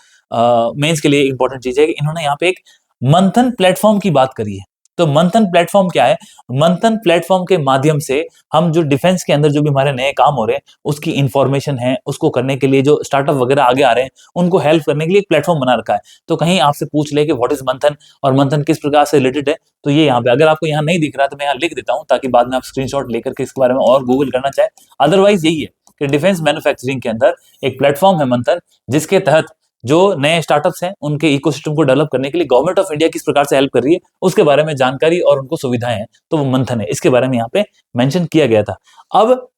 मेंस के लिए इंपॉर्टेंट चीज है कि इन्होंने यहाँ पे एक मंथन प्लेटफॉर्म की बात करी है। तो मंथन प्लेटफॉर्म क्या है, मंथन प्लेटफॉर्म के माध्यम से हम जो डिफेंस के अंदर जो भी हमारे नए काम हो रहे हैं उसकी इंफॉर्मेशन है, उसको करने के लिए जो स्टार्टअप वगैरह आगे आ रहे हैं उनको हेल्प करने के लिए एक प्लेटफॉर्म बना रखा है। तो कहीं आपसे पूछ ले कि व्हाट इज मंथन और मंथन किस प्रकार से रिलेटेड है, तो ये यहाँ पे अगर आपको यहाँ नहीं दिख रहा तो मैं यहाँ लिख देता हूँ ताकि बाद में आप स्क्रीनशॉट लेकर के इसके बारे में और गूगल करना चाहे। अदरवाइज यही है कि डिफेंस मैन्युफैक्चरिंग के अंदर एक प्लेटफॉर्म है मंथन, जिसके तहत जो नए स्टार्टअप्स हैं उनके इकोसिस्टम को डेवलप करने के लिए गवर्नमेंट ऑफ इंडिया किस प्रकार से हेल्प कर रही है उसके बारे में जानकारी और उनको सुविधाएं हैं, तो वो मंथन है। इसके बारे में यहाँ पे मेंशन किया गया था। अब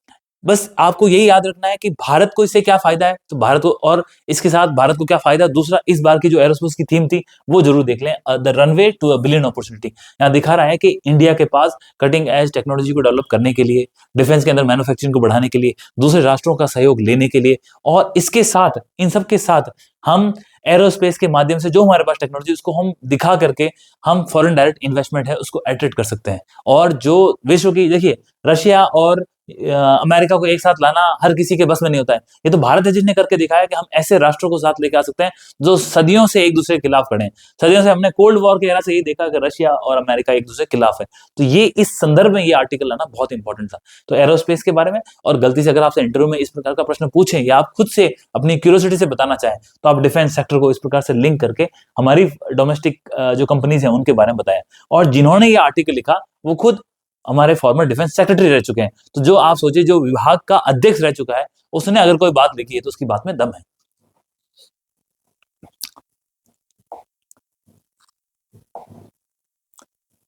बस आपको यही याद रखना है कि भारत को इससे क्या फायदा है, तो भारत को और इसके साथ भारत को क्या फायदा। दूसरा, इस बार की जो एरोस्पेस की थीम थी वो जरूर देख लें, the runway to a billion opportunity. यहाँ दिखा रहा है कि इंडिया के पास कटिंग एज टेक्नोलॉजी को डेवलप करने के लिए, डिफेंस के अंदर मैन्युफैक्चरिंग को बढ़ाने के लिए, दूसरे राष्ट्रों का सहयोग लेने के लिए, और इसके साथ इन सब के साथ हम एरोस्पेस के माध्यम से जो हमारे पास टेक्नोलॉजी उसको हम दिखा करके हम फॉरेन डायरेक्ट इन्वेस्टमेंट है उसको अट्रैक्ट कर सकते हैं। और जो विश्व की, देखिए रशिया और अमेरिका को एक साथ लाना हर किसी के बस में नहीं होता है। ये तो भारत है जिसने करके दिखाया कि हम ऐसे राष्ट्रों को साथ लेके आ सकते हैं जो सदियों से एक दूसरे के खिलाफ खड़े हैं। सदियों से हमने कोल्ड वॉर के एरा से ये देखा कि रशिया और अमेरिका एक दूसरे के खिलाफ है। तो ये इस संदर्भ में ये आर्टिकल लाना बहुत इंपॉर्टेंट था। तो एरोस्पेस के बारे में, और गलती से अगर आपसे इंटरव्यू में इस प्रकार का प्रश्न पूछें या आप खुद से अपनी क्यूरियोसिटी से बताना चाहें तो आप डिफेंस सेक्टर को इस प्रकार से लिंक करके हमारी डोमेस्टिक जो कंपनीज हैं उनके बारे में बताया। और जिन्होंने ये आर्टिकल लिखा वो खुद हमारे फॉर्मर डिफेंस सेक्रेटरी रह चुके हैं। तो जो आप सोचिए, जो विभाग का अध्यक्ष रह चुका है, उसने अगर कोई बात लिखी है तो उसकी बात में दम है।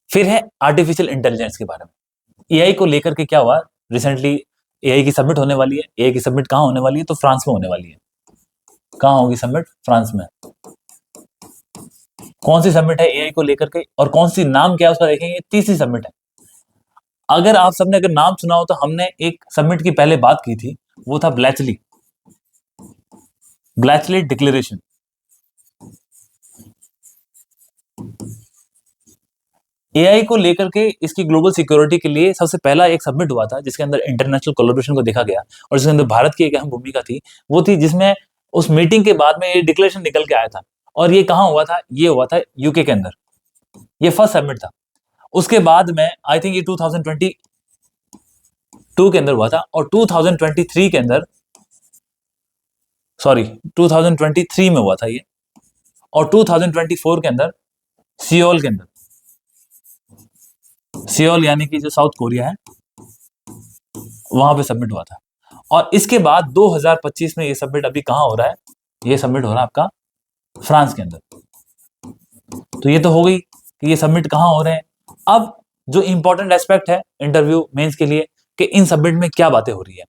फिर है आर्टिफिशियल इंटेलिजेंस के बारे में। एआई को लेकर के क्या हुआ, रिसेंटली एआई की सबमिट होने वाली है। एआई की सबमिट कहां होने वाली है, तो फ्रांस में होने वाली है। कहां होगी सबमिट, फ्रांस में। कौन सी सबमिट है एआई को लेकर के और कौन सी नाम क्या है उसका देखेंगे, तीसरी सबमिट है। अगर आप सबने अगर नाम सुना हो तो हमने एक समिट की पहले बात की थी, वो था ब्लैचली ब्लैचली डिक्लेरेशन। एआई को लेकर के इसकी ग्लोबल सिक्योरिटी के लिए सबसे पहला एक सबमिट हुआ था जिसके अंदर इंटरनेशनल कोलैबोरेशन को देखा गया और जिसके अंदर भारत की एक अहम भूमिका थी। वो थी जिसमें उस मीटिंग के बाद में ये डिक्लेरेशन निकल के आया था। और ये कहाँ हुआ था? ये हुआ था यूके के अंदर। ये फर्स्ट सबमिट था। उसके बाद में आई थिंक ये 2022 के अंदर हुआ था और 2023 के अंदर, सॉरी 2023 में हुआ था ये, और 2024 के अंदर सियोल के अंदर, सियोल यानी कि जो साउथ कोरिया है, वहां पे सबमिट हुआ था। और इसके बाद 2025 में ये सबमिट अभी कहाँ हो रहा है? ये सबमिट हो रहा है आपका फ्रांस के अंदर। तो ये तो हो गई कि ये सबमिट कहाँ हो रहे हैं। अब जो इंपॉर्टेंट एस्पेक्ट है इंटरव्यू मेंस के लिए कि इन सबमिट में क्या बातें हो रही है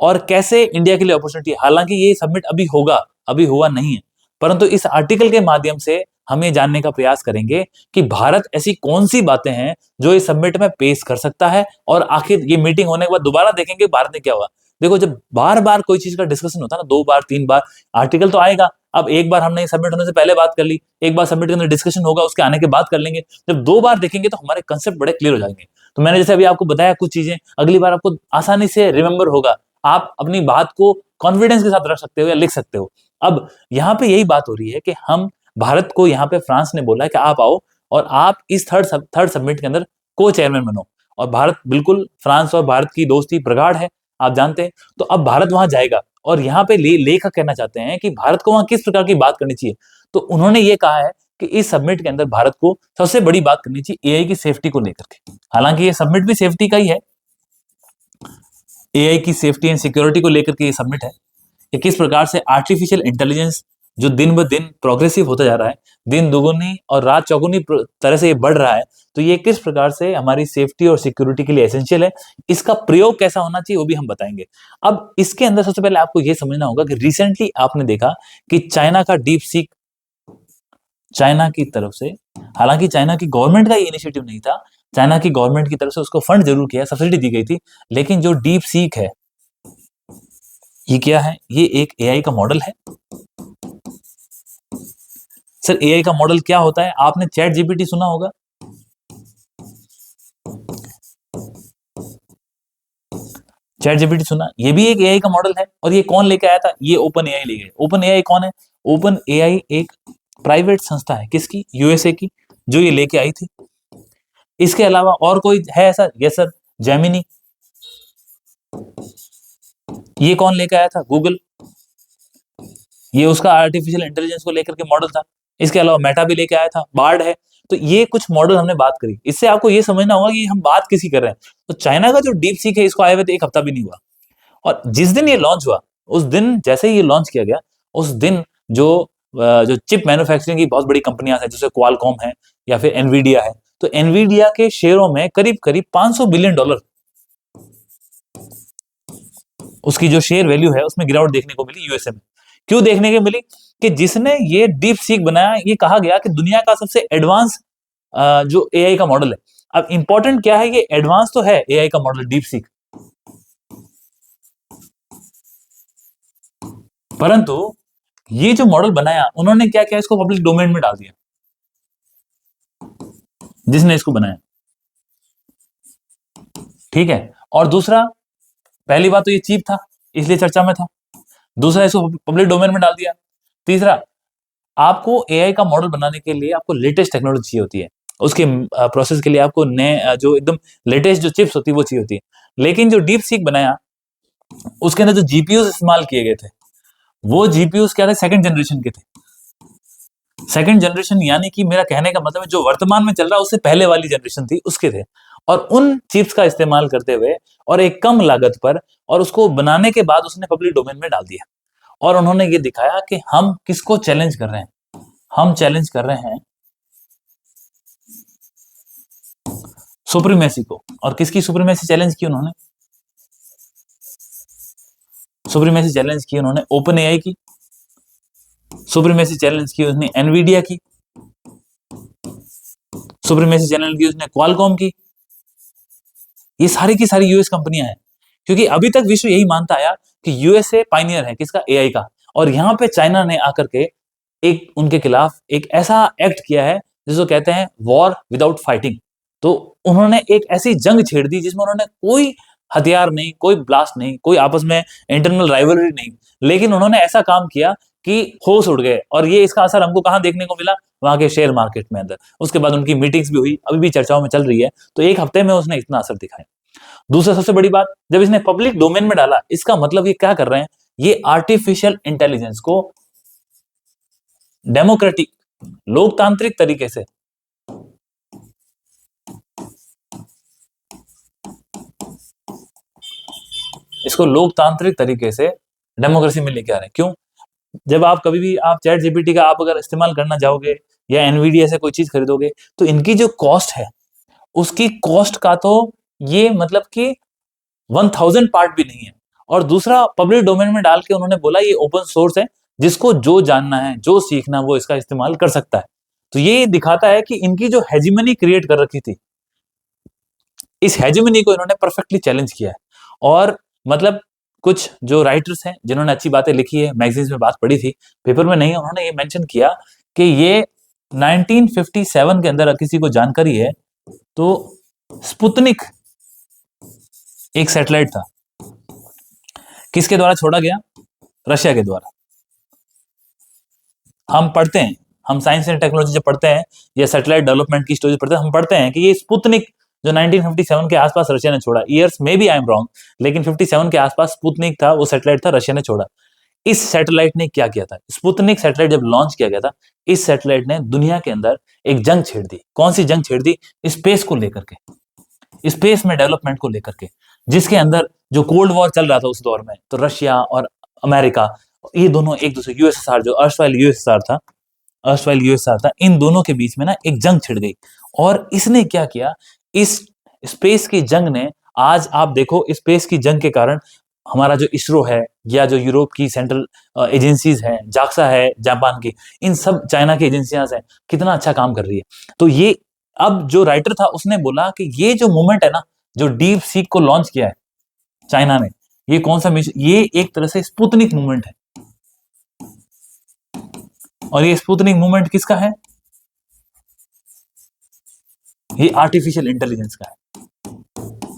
और कैसे इंडिया के लिए अपॉर्चुनिटी है। हालांकि ये सबमिट अभी होगा, अभी हुआ नहीं है, परंतु इस आर्टिकल के माध्यम से हम ये जानने का प्रयास करेंगे कि भारत ऐसी कौन सी बातें हैं जो इस सबमिट में पेश कर सकता है और आखिर ये मीटिंग होने के बाद दोबारा देखेंगे भारत ने क्या हुआ। देखो, जब बार बार कोई चीज का डिस्कशन होता है ना, 2 बार 3 बार आर्टिकल तो आएगा। अब एक बार हमने सबमिट होने से पहले बात कर ली, एक बार सबमिट के अंदर डिस्कशन होगा, उसके आने के बाद कर लेंगे। जब 2 बार देखेंगे तो हमारे कंसेप्ट बड़े क्लियर हो जाएंगे। तो मैंने जैसे अभी आपको बताया कुछ चीजें, अगली बार आपको आसानी से रिमेंबर होगा। आप अपनी बात को कॉन्फिडेंस के साथ रख सकते हो या लिख सकते हो। अब यहाँ पे यही बात हो रही है कि हम भारत को, यहाँ पे फ्रांस ने बोला है कि आप आओ और आप इस थर्ड सबमिट के अंदर को चेयरमैन बनो। और भारत, बिल्कुल फ्रांस और भारत की दोस्ती प्रगाढ़ है, आप जानते हैं। तो अब भारत वहां जाएगा और यहाँ पे लेखक कहना चाहते हैं कि भारत को वहां किस प्रकार की बात करनी चाहिए। तो उन्होंने ये कहा है कि इस सबमिट के अंदर भारत को सबसे बड़ी बात करनी चाहिए एआई की सेफ्टी को लेकर के। हालांकि ये सबमिट भी सेफ्टी का ही है, एआई की सेफ्टी एंड सिक्योरिटी को लेकर के ये सबमिट है कि किस प्रकार से आर्टिफिशियल इंटेलिजेंस जो दिन ब दिन प्रोग्रेसिव होता जा रहा है, दिन दुगुनी और रात चौगुनी तरह से ये बढ़ रहा है, तो ये किस प्रकार से हमारी सेफ्टी और सिक्योरिटी के लिए एसेंशियल है, इसका प्रयोग कैसा होना चाहिए वो भी हम बताएंगे। अब इसके अंदर सबसे पहले आपको ये समझना होगा कि रिसेंटली आपने देखा कि चाइना का डीप सीक, चाइना की तरफ से, हालांकि चाइना की गवर्नमेंट का ये इनिशिएटिव नहीं था, चाइना की गवर्नमेंट की तरफ से उसको फंड जरूर किया, सब्सिडी दी गई थी, लेकिन जो डीप सीक है ये क्या है? ये एक एआई का मॉडल है। सर, एआई का मॉडल क्या होता है? आपने चैट जीपीटी सुना होगा। चैट जीपीटी सुना, ये भी एक एआई का मॉडल है। और ये कौन लेके आया था? ये ओपन एआई ले गए। ओपन एआई कौन है? ओपन एआई एक प्राइवेट संस्था है, किसकी? यूएसए की, जो ये लेके आई थी। इसके अलावा और कोई है ऐसा? Yes sir, Gemini. ये कौन लेके आया था? गूगल। ये उसका आर्टिफिशियल इंटेलिजेंस को लेकर के मॉडल था। इसके अलावा मेटा भी लेके आया था, बार्ड है। तो ये कुछ मॉडल हमने बात करी। इससे आपको ये समझना होगा कि हम बात किसी कर रहे हैं। तो चाइना का जो डीप सीक है, इसको आए हुए तो 1 हफ्ता भी नहीं हुआ। और जिस दिन ये लॉन्च हुआ, उस दिन जैसे ही ये लॉन्च किया गया, उस दिन जो चिप मैन्युफैक्चरिंग की बहुत बड़ी कंपनियां हैं, जैसे क्वालकॉम है या फिर एनवीडिया है, तो एनवीडिया के शेयरों में करीब करीब $500 बिलियन उसकी जो शेयर वैल्यू है उसमें गिरावट देखने को मिली यूएसए में। क्यों देखने को मिली? कि जिसने ये डीप सीक बनाया, ये कहा गया कि दुनिया का सबसे एडवांस जो एआई का मॉडल है। अब इंपॉर्टेंट क्या है, ये एडवांस तो है एआई का मॉडल डीप सीक, परंतु ये जो मॉडल बनाया उन्होंने क्या किया, इसको पब्लिक डोमेन में डाल दिया, जिसने इसको बनाया। ठीक है। और दूसरा, पहली बात तो ये चीप था, इसलिए चर्चा में था। दूसरा, इसको पब्लिक डोमेन में डाल दिया। तीसरा, आपको एआई का मॉडल बनाने के लिए आपको लेटेस्ट टेक्नोलॉजी चाहिए होती है। उसके प्रोसेस के लिए आपको नए जो एकदम लेटेस्ट जो चिप्स होती है वो चाहिए होती है। लेकिन जो डीप सीक बनाया, उसके अंदर जो जीपीयूज इस्तेमाल किए गए थे, वो जीपीयूज क्या थे? सेकंड जनरेशन के थे। सेकंड जनरेशन यानी कि मेरा कहने का मतलब है जो वर्तमान में चल रहा है उससे पहले वाली जनरेशन थी उसके थे। और उन चिप्स का इस्तेमाल करते हुए और एक कम लागत पर, और उसको बनाने के बाद उसने पब्लिक डोमेन में डाल दिया। और उन्होंने ये दिखाया कि हम किसको चैलेंज कर रहे हैं। हम चैलेंज कर रहे हैं सुप्रीमेसी को। और किसकी सुप्रीमेसी चैलेंज की उन्होंने? सुप्रीमेसी चैलेंज की उन्होंने ओपन एआई की, सुप्रीमेसी चैलेंज की उसने एनवीडिया की, सुप्रीमेसी चैलेंज की उसने क्वालकॉम की, ये सारी की सारी यूएस कंपनियां हैं, क्योंकि अभी तक विश्व यही मानता आया कि यूएसए पायनियर है किसका, एआई का। और यहाँ पे चाइना ने आकर के एक उनके खिलाफ एक ऐसा एक्ट किया है जिसको कहते हैं वॉर विदाउट फाइटिंग। तो उन्होंने एक ऐसी जंग छेड़ दी जिसमें उन्होंने कोई हथियार नहीं, कोई ब्लास्ट नहीं, कोई आपस में इंटरनल राइवलरी नहीं, लेकिन उन्होंने ऐसा काम किया कि होश उड़ गए। और ये इसका असर हमको कहाँ देखने को मिला, वहां के शेयर मार्केट में अंदर। उसके बाद उनकी मीटिंग्स भी हुई, अभी भी चर्चाओं में चल रही है। तो एक हफ्ते में उसने इतना असर दिखाया। दूसरा सबसे बड़ी बात, जब इसने पब्लिक डोमेन में डाला, इसका मतलब ये क्या कर रहे हैं, ये आर्टिफिशियल इंटेलिजेंस को डेमोक्रेटिक, लोकतांत्रिक तरीके से डेमोक्रेसी में लेके आ रहे हैं। क्यों? जब आप कभी भी आप चैट जीपीटी का आप अगर इस्तेमाल करना चाहोगे या एनवीडिया से कोई चीज खरीदोगे, तो इनकी जो कॉस्ट है, उसकी कॉस्ट का तो ये मतलब कि 1000 पार्ट भी नहीं है। और दूसरा, पब्लिक डोमेन में डाल के उन्होंने बोला ये ओपन सोर्स है, जिसको जो जानना है, जो सीखना, वो इसका इस्तेमाल कर सकता है। तो ये दिखाता है कि इनकी जो हेजिमनी क्रिएट कर रखी थी, इस हेजिमनी को इन्होंने परफेक्टली चैलेंज किया है। और मतलब कुछ जो राइटर्स हैं जिन्होंने अच्छी बातें लिखी है, मैगजीन्स में बात पढ़ी थी, पेपर में नहीं, उन्होंने ये मेंशन किया कि ये 1957 के अंदर किसी को जानकारी है तो स्पुतनिक एक सैटेलाइट था, किसके द्वारा छोड़ा गया, रशिया के द्वारा। हम पढ़ते हैं, हम साइंस एंड टेक्नोलॉजी जब पढ़ते हैं या सैटेलाइट डेवलपमेंट की स्टोरी पढ़ते हैं, हम पढ़ते हैं कि ये स्पुतनिक जो 1957 के आसपास रशिया ने छोड़ा, ईयर्स में भी आई एम रॉन्ग, लेकिन 57 के आसपास स्पुतनिक था, वो सैटेलाइट था, रशिया ने छोड़ा। इस सैटेलाइट ने क्या किया था, स्पुतनिक सैटेलाइट जब लॉन्च किया गया था, इस सैटेलाइट ने दुनिया के अंदर एक जंग छेड़ दी। कौन सी जंग छेड़ दी? स्पेस को लेकर के, स्पेस में डेवलपमेंट को लेकर के, जिसके अंदर जो कोल्ड वॉर चल रहा था उस दौर में, तो रशिया और अमेरिका, ये दोनों एक दूसरे, यूएसएसआर जो अर्शवाइल यूएसएसआर था, इन दोनों के बीच में ना एक जंग छिड़ गई। और इसने क्या किया, इस स्पेस की जंग ने, आज आप देखो स्पेस की जंग के कारण हमारा जो इसरो है, या जो यूरोप की सेंट्रल एजेंसीज हैं, जाक्सा है जापान की, इन सब चाइना की एजेंसियां हैं, कितना अच्छा काम कर रही है। तो ये, अब जो राइटर था उसने बोला कि ये जो मूवमेंट है ना, जो डीप सीक को लॉन्च किया है चाइना ने, ये कौन सा मिशन, ये एक तरह से स्पुतनिक मूवमेंट है। और ये स्पुतनिक मूवमेंट किसका है? ये आर्टिफिशियल इंटेलिजेंस का है।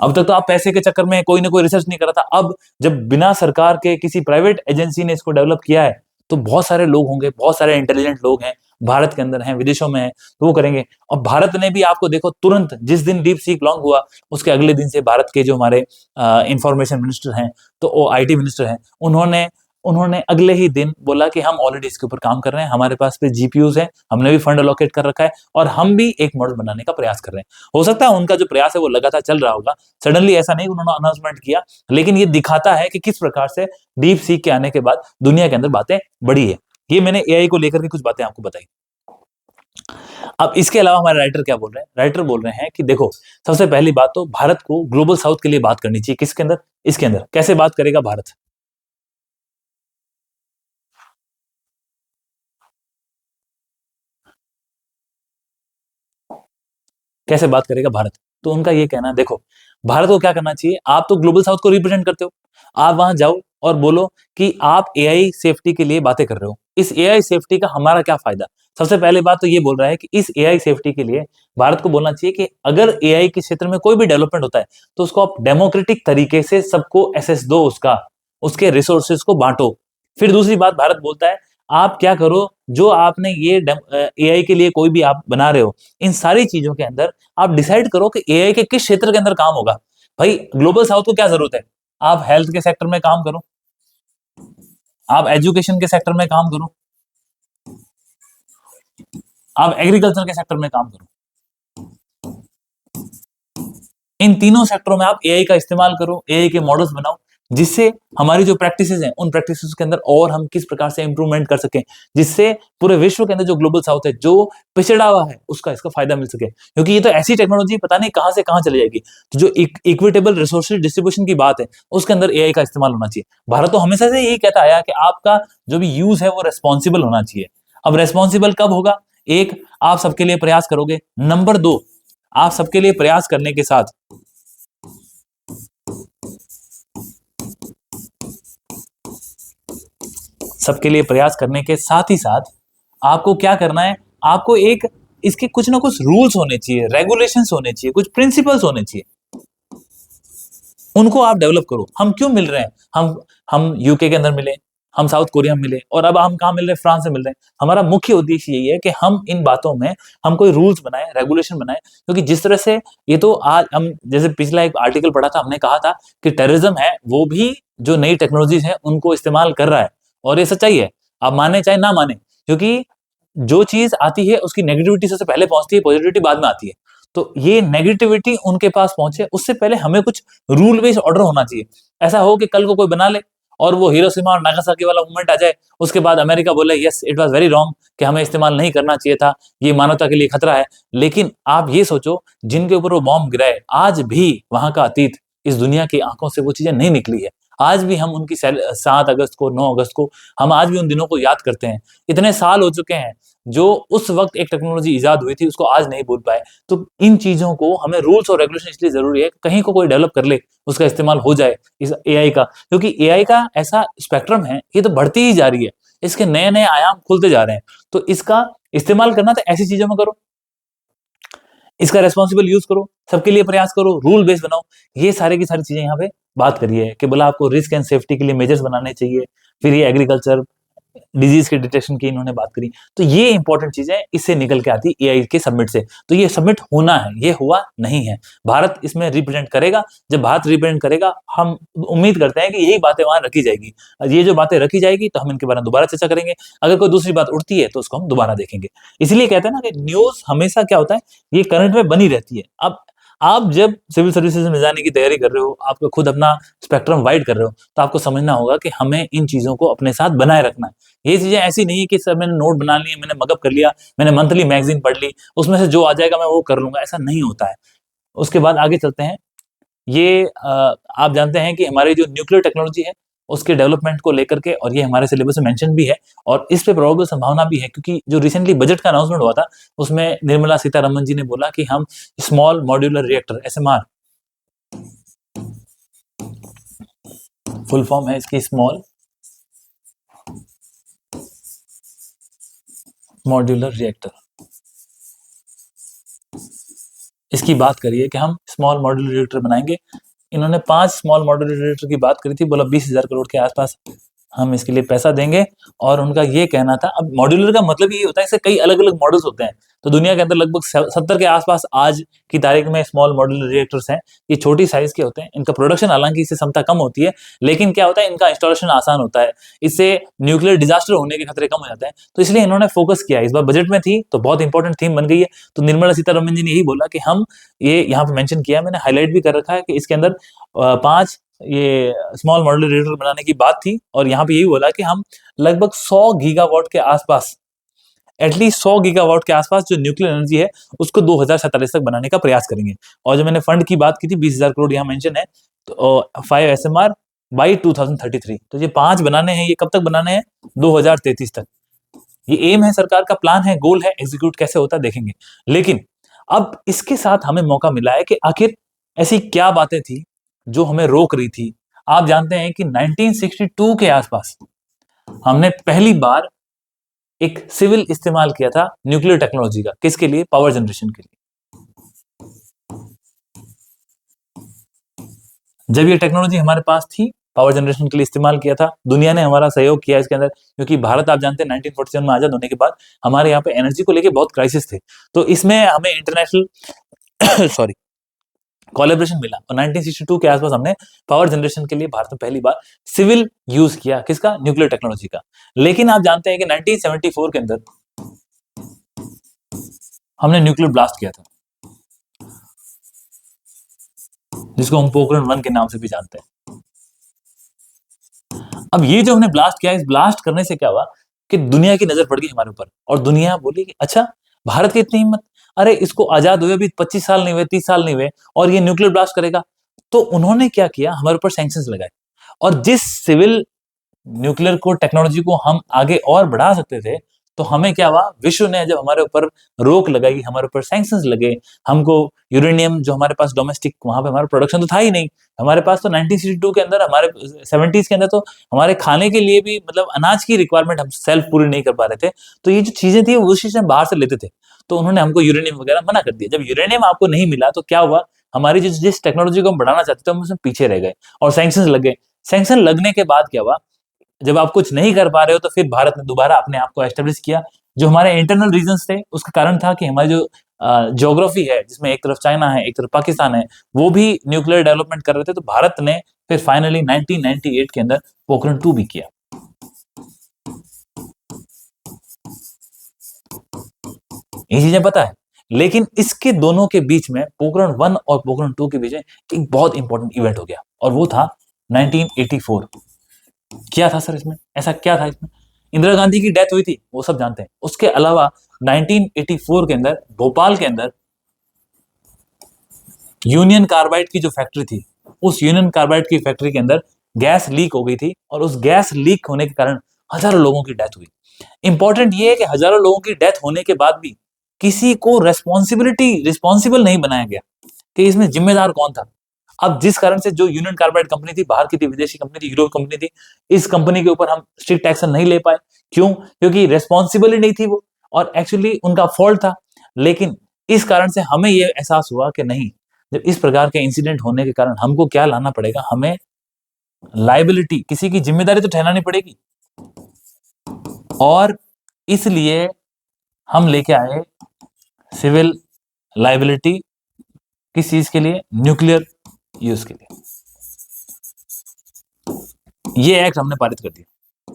अब तक तो आप पैसे के चक्कर में कोई ना कोई रिसर्च नहीं कर रहा था। अब जब बिना सरकार के किसी प्राइवेट एजेंसी ने इसको डेवलप किया है, तो बहुत सारे लोग होंगे, बहुत सारे इंटेलिजेंट लोग हैं, भारत के अंदर हैं, विदेशों में हैं, तो वो करेंगे। और भारत ने भी, आपको देखो, तुरंत जिस दिन डीप सीक लॉन्च हुआ, उसके अगले दिन से भारत के जो हमारे इंफॉर्मेशन मिनिस्टर हैं, तो वो आईटी मिनिस्टर हैं, उन्होंने उन्होंने अगले ही दिन बोला कि हम ऑलरेडी इसके ऊपर काम कर रहे हैं, हमारे पास पे जीपीयूज है, हमने भी फंड अलोकेट कर रखा है, और हम भी एक मॉडल बनाने का प्रयास कर रहे हैं। हो सकता है उनका जो प्रयास है वो लगातार चल रहा होगा, सडनली ऐसा नहीं उन्होंने अनाउंसमेंट किया, लेकिन ये दिखाता है कि किस प्रकार से डीप सीक के आने के बाद दुनिया के अंदर बातें बढ़ी है। ये मैंने एआई को लेकर के कुछ बातें आपको बताई। अब इसके अलावा हमारे राइटर क्या बोल रहे हैं? राइटर बोल रहे हैं कि देखो, सबसे पहली बात तो भारत को ग्लोबल साउथ के लिए बात करनी चाहिए। किसके अंदर? इसके अंदर। कैसे बात करेगा भारत? कैसे बात करेगा भारत? तो उनका ये कहना, देखो, भारत को क्या करना चाहिए, आप तो ग्लोबल साउथ को रिप्रेजेंट करते हो, आप वहां जाओ और बोलो कि आप एआई सेफ्टी के लिए बातें कर रहे हो। इस एआई सेफ्टी का हमारा क्या फायदा? सबसे पहले बात तो ये बोल रहा है कि इस एआई सेफ्टी के लिए भारत को बोलना चाहिए कि अगर एआई के क्षेत्र में कोई भी डेवलपमेंट होता है, तो उसको आप डेमोक्रेटिक तरीके से सबको एसेस दो, उसके रिसोर्सेज को बांटो। फिर दूसरी बात भारत बोलता है, आप क्या करो, जो आपने ये एआई के लिए कोई भी आप बना रहे हो, इन सारी चीजों के अंदर आप डिसाइड करो कि एआई के किस क्षेत्र के अंदर काम होगा। भाई, ग्लोबल साउथ को क्या जरूरत है? आप हेल्थ के सेक्टर में काम करो, आप एजुकेशन के सेक्टर में काम करो, आप एग्रीकल्चर के सेक्टर में काम करो। इन तीनों सेक्टरों में आप एआई का इस्तेमाल करो, एआई के मॉडल्स बनाओ, जिससे हमारी जो प्रैक्टिसेस हैं, उन प्रैक्टिसेस के अंदर और हम किस प्रकार से इंप्रूवमेंट कर सकें, जिससे पूरे विश्व के अंदर जो ग्लोबल साउथ है, जो पिछड़ा हुआ है, उसका इसका फायदा मिल सके। क्योंकि ये तो ऐसी टेक्नोलॉजी पता नहीं कहां से कहां चली जाएगी। तो जो इक्विटेबल रिसोर्सेज डिस्ट्रीब्यूशन की बात है, उसके अंदर एआई का इस्तेमाल होना चाहिए। भारत तो हमेशा से यही कहता आया कि आपका जो भी यूज है वो रेस्पॉन्सिबल होना चाहिए। अब रेस्पॉन्सिबल कब होगा? एक, आप सबके लिए प्रयास करोगे। नंबर दो, आप सबके लिए प्रयास करने के साथ सबके लिए प्रयास करने के साथ ही साथ आपको क्या करना है, आपको एक इसके कुछ ना कुछ रूल्स होने चाहिए, रेगुलेशंस होने चाहिए, कुछ प्रिंसिपल्स होने चाहिए, उनको आप डेवलप करो। हम क्यों मिल रहे हैं? हम यूके के अंदर मिले, हम साउथ कोरिया में मिले, और अब हम कहाँ मिल रहे हैं? फ्रांस में मिल रहे हैं। हमारा मुख्य उद्देश्य यही है कि हम इन बातों में हम कोई रूल्स बनाए, रेगुलेशन बनाए, क्योंकि जिस तरह से ये तो आज हम जैसे पिछला एक आर्टिकल पढ़ा था, हमने कहा था कि टेररिज्म है वो भी जो नई टेक्नोलॉजीज है उनको इस्तेमाल कर रहा है, और ये सच्चाई है, आप माने चाहे ना माने, क्योंकि जो चीज आती है उसकी नेगेटिविटी सबसे पहले पहुंचती है, पॉजिटिविटी बाद में आती है। तो ये नेगेटिविटी उनके पास पहुंचे उससे पहले हमें कुछ रूल बेस्ड ऑर्डर होना चाहिए। ऐसा हो कि कल को कोई बना ले और वो हिरोशिमा और नागासाकी वाला मूवमेंट आ जाए, उसके बाद अमेरिका बोले yes it was very wrong, कि हमें इस्तेमाल नहीं करना चाहिए था, ये मानवता के लिए खतरा है। लेकिन आप ये सोचो, जिनके ऊपर वो बॉम्ब गिराए, आज भी वहां का अतीत इस दुनिया की आंखों से वो चीजें नहीं निकली है। आज भी हम उनकी 7 अगस्त को, 9 अगस्त को, हम आज भी उन दिनों को याद करते हैं। इतने साल हो चुके हैं, जो उस वक्त एक टेक्नोलॉजी इजाद हुई थी उसको आज नहीं भूल पाए। तो इन चीजों को हमें रूल्स और रेगुलेशन इसलिए जरूरी है, कहीं को कोई डेवलप कर ले, उसका इस्तेमाल हो जाए इस एआई का, क्योंकि एआई का ऐसा स्पेक्ट्रम है, ये तो बढ़ती ही जा रही है, इसके नए नए आयाम खुलते जा रहे हैं। तो इसका इस्तेमाल करना तो ऐसी चीजों में करो, इसका रेस्पॉन्सिबल यूज करो, सबके लिए प्रयास करो, रूल बेस बनाओ। ये सारे की सारी चीजें यहाँ पे बात करिए कि बोला आपको रिस्क एंड सेफ्टी के लिए मेजर्स बनाने चाहिए। फिर ये एग्रीकल्चर डिजीज के डिटेक्शन की इन्होंने बात करी। तो ये इंपॉर्टेंट चीजें इससे निकल के आती एआई के समिट से। तो ये समिट होना है, ये हुआ नहीं है। भारत इसमें रिप्रेजेंट करेगा। जब भारत रिप्रेजेंट करेगा, हम उम्मीद करते हैं कि यही बातें वहां रखी जाएगी। ये जो बातें रखी जाएगी तो हम इनके बारे में दोबारा चर्चा करेंगे। अगर कोई दूसरी बात उठती है तो उसको हम दोबारा देखेंगे। इसलिए कहते हैं ना कि न्यूज हमेशा क्या होता है, ये करंट में बनी रहती है। अब आप जब सिविल सर्विसेज में जाने की तैयारी कर रहे हो, आप खुद अपना स्पेक्ट्रम वाइड कर रहे हो, तो आपको समझना होगा कि हमें इन चीजों को अपने साथ बनाए रखना है। ये चीजें ऐसी नहीं है कि सर मैंने नोट बना लिए, मैंने मगअप कर लिया, मैंने मंथली मैगजीन पढ़ ली, उसमें से जो आ जाएगा मैं वो कर लूंगा, ऐसा नहीं होता है। उसके बाद आगे चलते हैं। ये आप जानते हैं कि हमारी जो न्यूक्लियर टेक्नोलॉजी है उसके डेवलपमेंट को लेकर के, और ये हमारे सिलेबस में मेंशन भी है, और इस पे प्रोबेबल संभावना भी है, क्योंकि जो रिसेंटली बजट का अनाउंसमेंट हुआ था उसमें निर्मला सीतारमन जी ने बोला कि हम small modular reactor, ASMR full form है इसकी, स्मॉल मॉड्यूलर रिएक्टर, इसकी बात करिए कि हम स्मॉल मॉड्यूलर रिएक्टर बनाएंगे। इन्होंने 5 स्मॉल मॉड्यूलर रिएक्टर की बात करी थी, बोला 20,000 करोड़ के आसपास हम इसके लिए पैसा देंगे। और उनका ये कहना था, अब मॉड्यूलर का मतलब ये होता है इससे कई अलग अलग मॉडल्स होते हैं। तो दुनिया के अंदर लगभग 70 के आसपास आज की तारीख में स्मॉल मॉड्यूलर रिएक्टर्स हैं। ये छोटी साइज के होते हैं, इनका प्रोडक्शन हालांकि इससे क्षमता कम होती है, लेकिन क्या होता है इनका इंस्टॉलेशन आसान होता है, इससे न्यूक्लियर डिजास्टर होने के खतरे कम हो जाते हैं। तो इसलिए इन्होंने फोकस किया, इस बार बजट में थी तो बहुत इंपॉर्टेंट थीम बन गई है। तो निर्मला सीतारमन जी ने यही बोला कि हम, ये यहाँ पे मेंशन किया, मैंने हाईलाइट भी कर रखा है कि इसके अंदर 5 ये स्मॉल मॉड्यूलर रिएक्टर बनाने की बात थी, और यहाँ पे यही बोला कि हम लगभग 100 गीगावाट के आसपास, एटलीस्ट 100 गीगावाट के आसपास जो न्यूक्लियर एनर्जी है उसको 2047 तक बनाने का प्रयास करेंगे। और जो मैंने फंड की बात की थी 20,000 करोड़ यहाँ मेंशन है, तो 5 एसएमआर बाई 2033। तो ये 5 बनाने हैं, ये कब तक बनाने हैं? 2033 तक। ये एम है, सरकार का प्लान है, गोल है, एग्जीक्यूट कैसे होता है देखेंगे। लेकिन अब इसके साथ हमें मौका मिला है कि आखिर ऐसी क्या बातें थी जो हमें रोक रही थी। आप जानते हैं कि 1962 के आसपास हमने पहली बार एक सिविल इस्तेमाल किया था न्यूक्लियर टेक्नोलॉजी का, किसके लिए? पावर जनरेशन के लिए। जब ये टेक्नोलॉजी हमारे पास थी, पावर जनरेशन के लिए इस्तेमाल किया था, दुनिया ने हमारा सहयोग किया इसके अंदर, क्योंकि भारत आप जानते हैं 1947 में आजाद होने के बाद हमारे यहाँ पे एनर्जी को लेके बहुत क्राइसिस थे। तो इसमें हमें इंटरनेशनल सॉरी कोलैबोरेशन मिला, और 1962 के आसपास हमने पावर जनरेशन के लिए भारत में पहली बार सिविल यूज किया, किसका? न्यूक्लियर टेक्नोलॉजी का। लेकिन आप जानते हैं कि 1974 के अंदर हमने न्यूक्लियर ब्लास्ट किया था, जिसको हम पोखरण 1 के नाम से भी जानते हैं। अब ये जो हमने ब्लास्ट किया, इस ब्लास्ट करने से क्या हुआ कि दुनिया की नजर पड़ गई हमारे ऊपर, और दुनिया बोली कि अच्छा, भारत की इतनी हिम्मत, अरे इसको आजाद हुए अभी 25 साल नहीं हुए, 30 साल नहीं हुए, और ये न्यूक्लियर ब्लास्ट करेगा। तो उन्होंने क्या किया, हमारे ऊपर सैंक्शंस लगाए, और जिस सिविल न्यूक्लियर को टेक्नोलॉजी को हम आगे और बढ़ा सकते थे, तो हमें क्या हुआ, विश्व ने जब हमारे ऊपर रोक लगाई, हमारे ऊपर सैंक्शंस लगे, हमको यूरेनियम जो हमारे पास डोमेस्टिक वहां पे हमारा प्रोडक्शन तो था ही नहीं, हमारे पास तो 1962 के अंदर, हमारे 70s के अंदर तो हमारे खाने के लिए भी मतलब अनाज की रिक्वायरमेंट हम सेल्फ पूरी नहीं कर पा रहे थे। तो ये जो चीजें थी वो चीजें हम बाहर से लेते थे, तो उन्होंने हमको यूरेनियम वगैरह मना कर दिया। जब यूरेनियम आपको नहीं मिला तो क्या हुआ, हमारी जिस टेक्नोलॉजी को हम बढ़ाना चाहते थे हम उसमें पीछे रह गए और सैंक्शन लग गए। सैंक्शन लगने के बाद क्या हुआ, जब आप कुछ नहीं कर पा रहे हो तो फिर भारत ने दोबारा अपने आप को एस्टेब्लिश किया। जो हमारे इंटरनल रीजंस थे उसका कारण था कि हमारी जो ज्योग्राफी है, जिसमें एक तरफ चाइना है एक तरफ पाकिस्तान है, वो भी न्यूक्लियर डेवलपमेंट कर रहे थे, तो भारत ने फिर फाइनली 1998 के अंदर पोखरण 2 भी किया। ये चीजें पता है, लेकिन इसके दोनों के बीच में पोखरण 1 और पोखरण 2 के बीच में एक बहुत इंपॉर्टेंट इवेंट हो गया और वो था 1984। क्या था सर इसमें, ऐसा क्या था इसमें? इंदिरा गांधी की डेथ हुई थी, वो सब जानते हैं। उसके अलावा 1984 के अंदर भोपाल के अंदर यूनियन कार्बाइड की जो फैक्ट्री थी, उस यूनियन कार्बाइड की फैक्ट्री के अंदर गैस लीक हो गई थी और उस गैस लीक होने के कारण हजारों लोगों की डेथ हुई। इंपॉर्टेंट ये है कि हजारों लोगों की डेथ होने के बाद भी किसी को रिस्पॉन्सिबल नहीं बनाया गया कि इसमें जिम्मेदार कौन था। अब जिस कारण से जो यूनियन कार्बाइड कंपनी थी, बाहर की थी, विदेशी कंपनी थी, यूरोप कंपनी थी, इस कंपनी के ऊपर हम स्ट्रिक्ट एक्शन नहीं ले पाए। क्यों? क्योंकि रेस्पॉन्सिबल ही नहीं थी वो और एक्चुअली उनका फॉल्ट था। लेकिन इस कारण से हमें ये एहसास हुआ कि नहीं, जब इस प्रकार के इंसिडेंट होने के कारण हमको क्या लाना पड़ेगा, हमें लाइबिलिटी, किसी की जिम्मेदारी तो ठहरानी पड़ेगी। और इसलिए हम लेके आए सिविल लाइबिलिटी, किस चीज के लिए? न्यूक्लियर यूज के लिए। ये एक्ट हमने पारित कर दिया,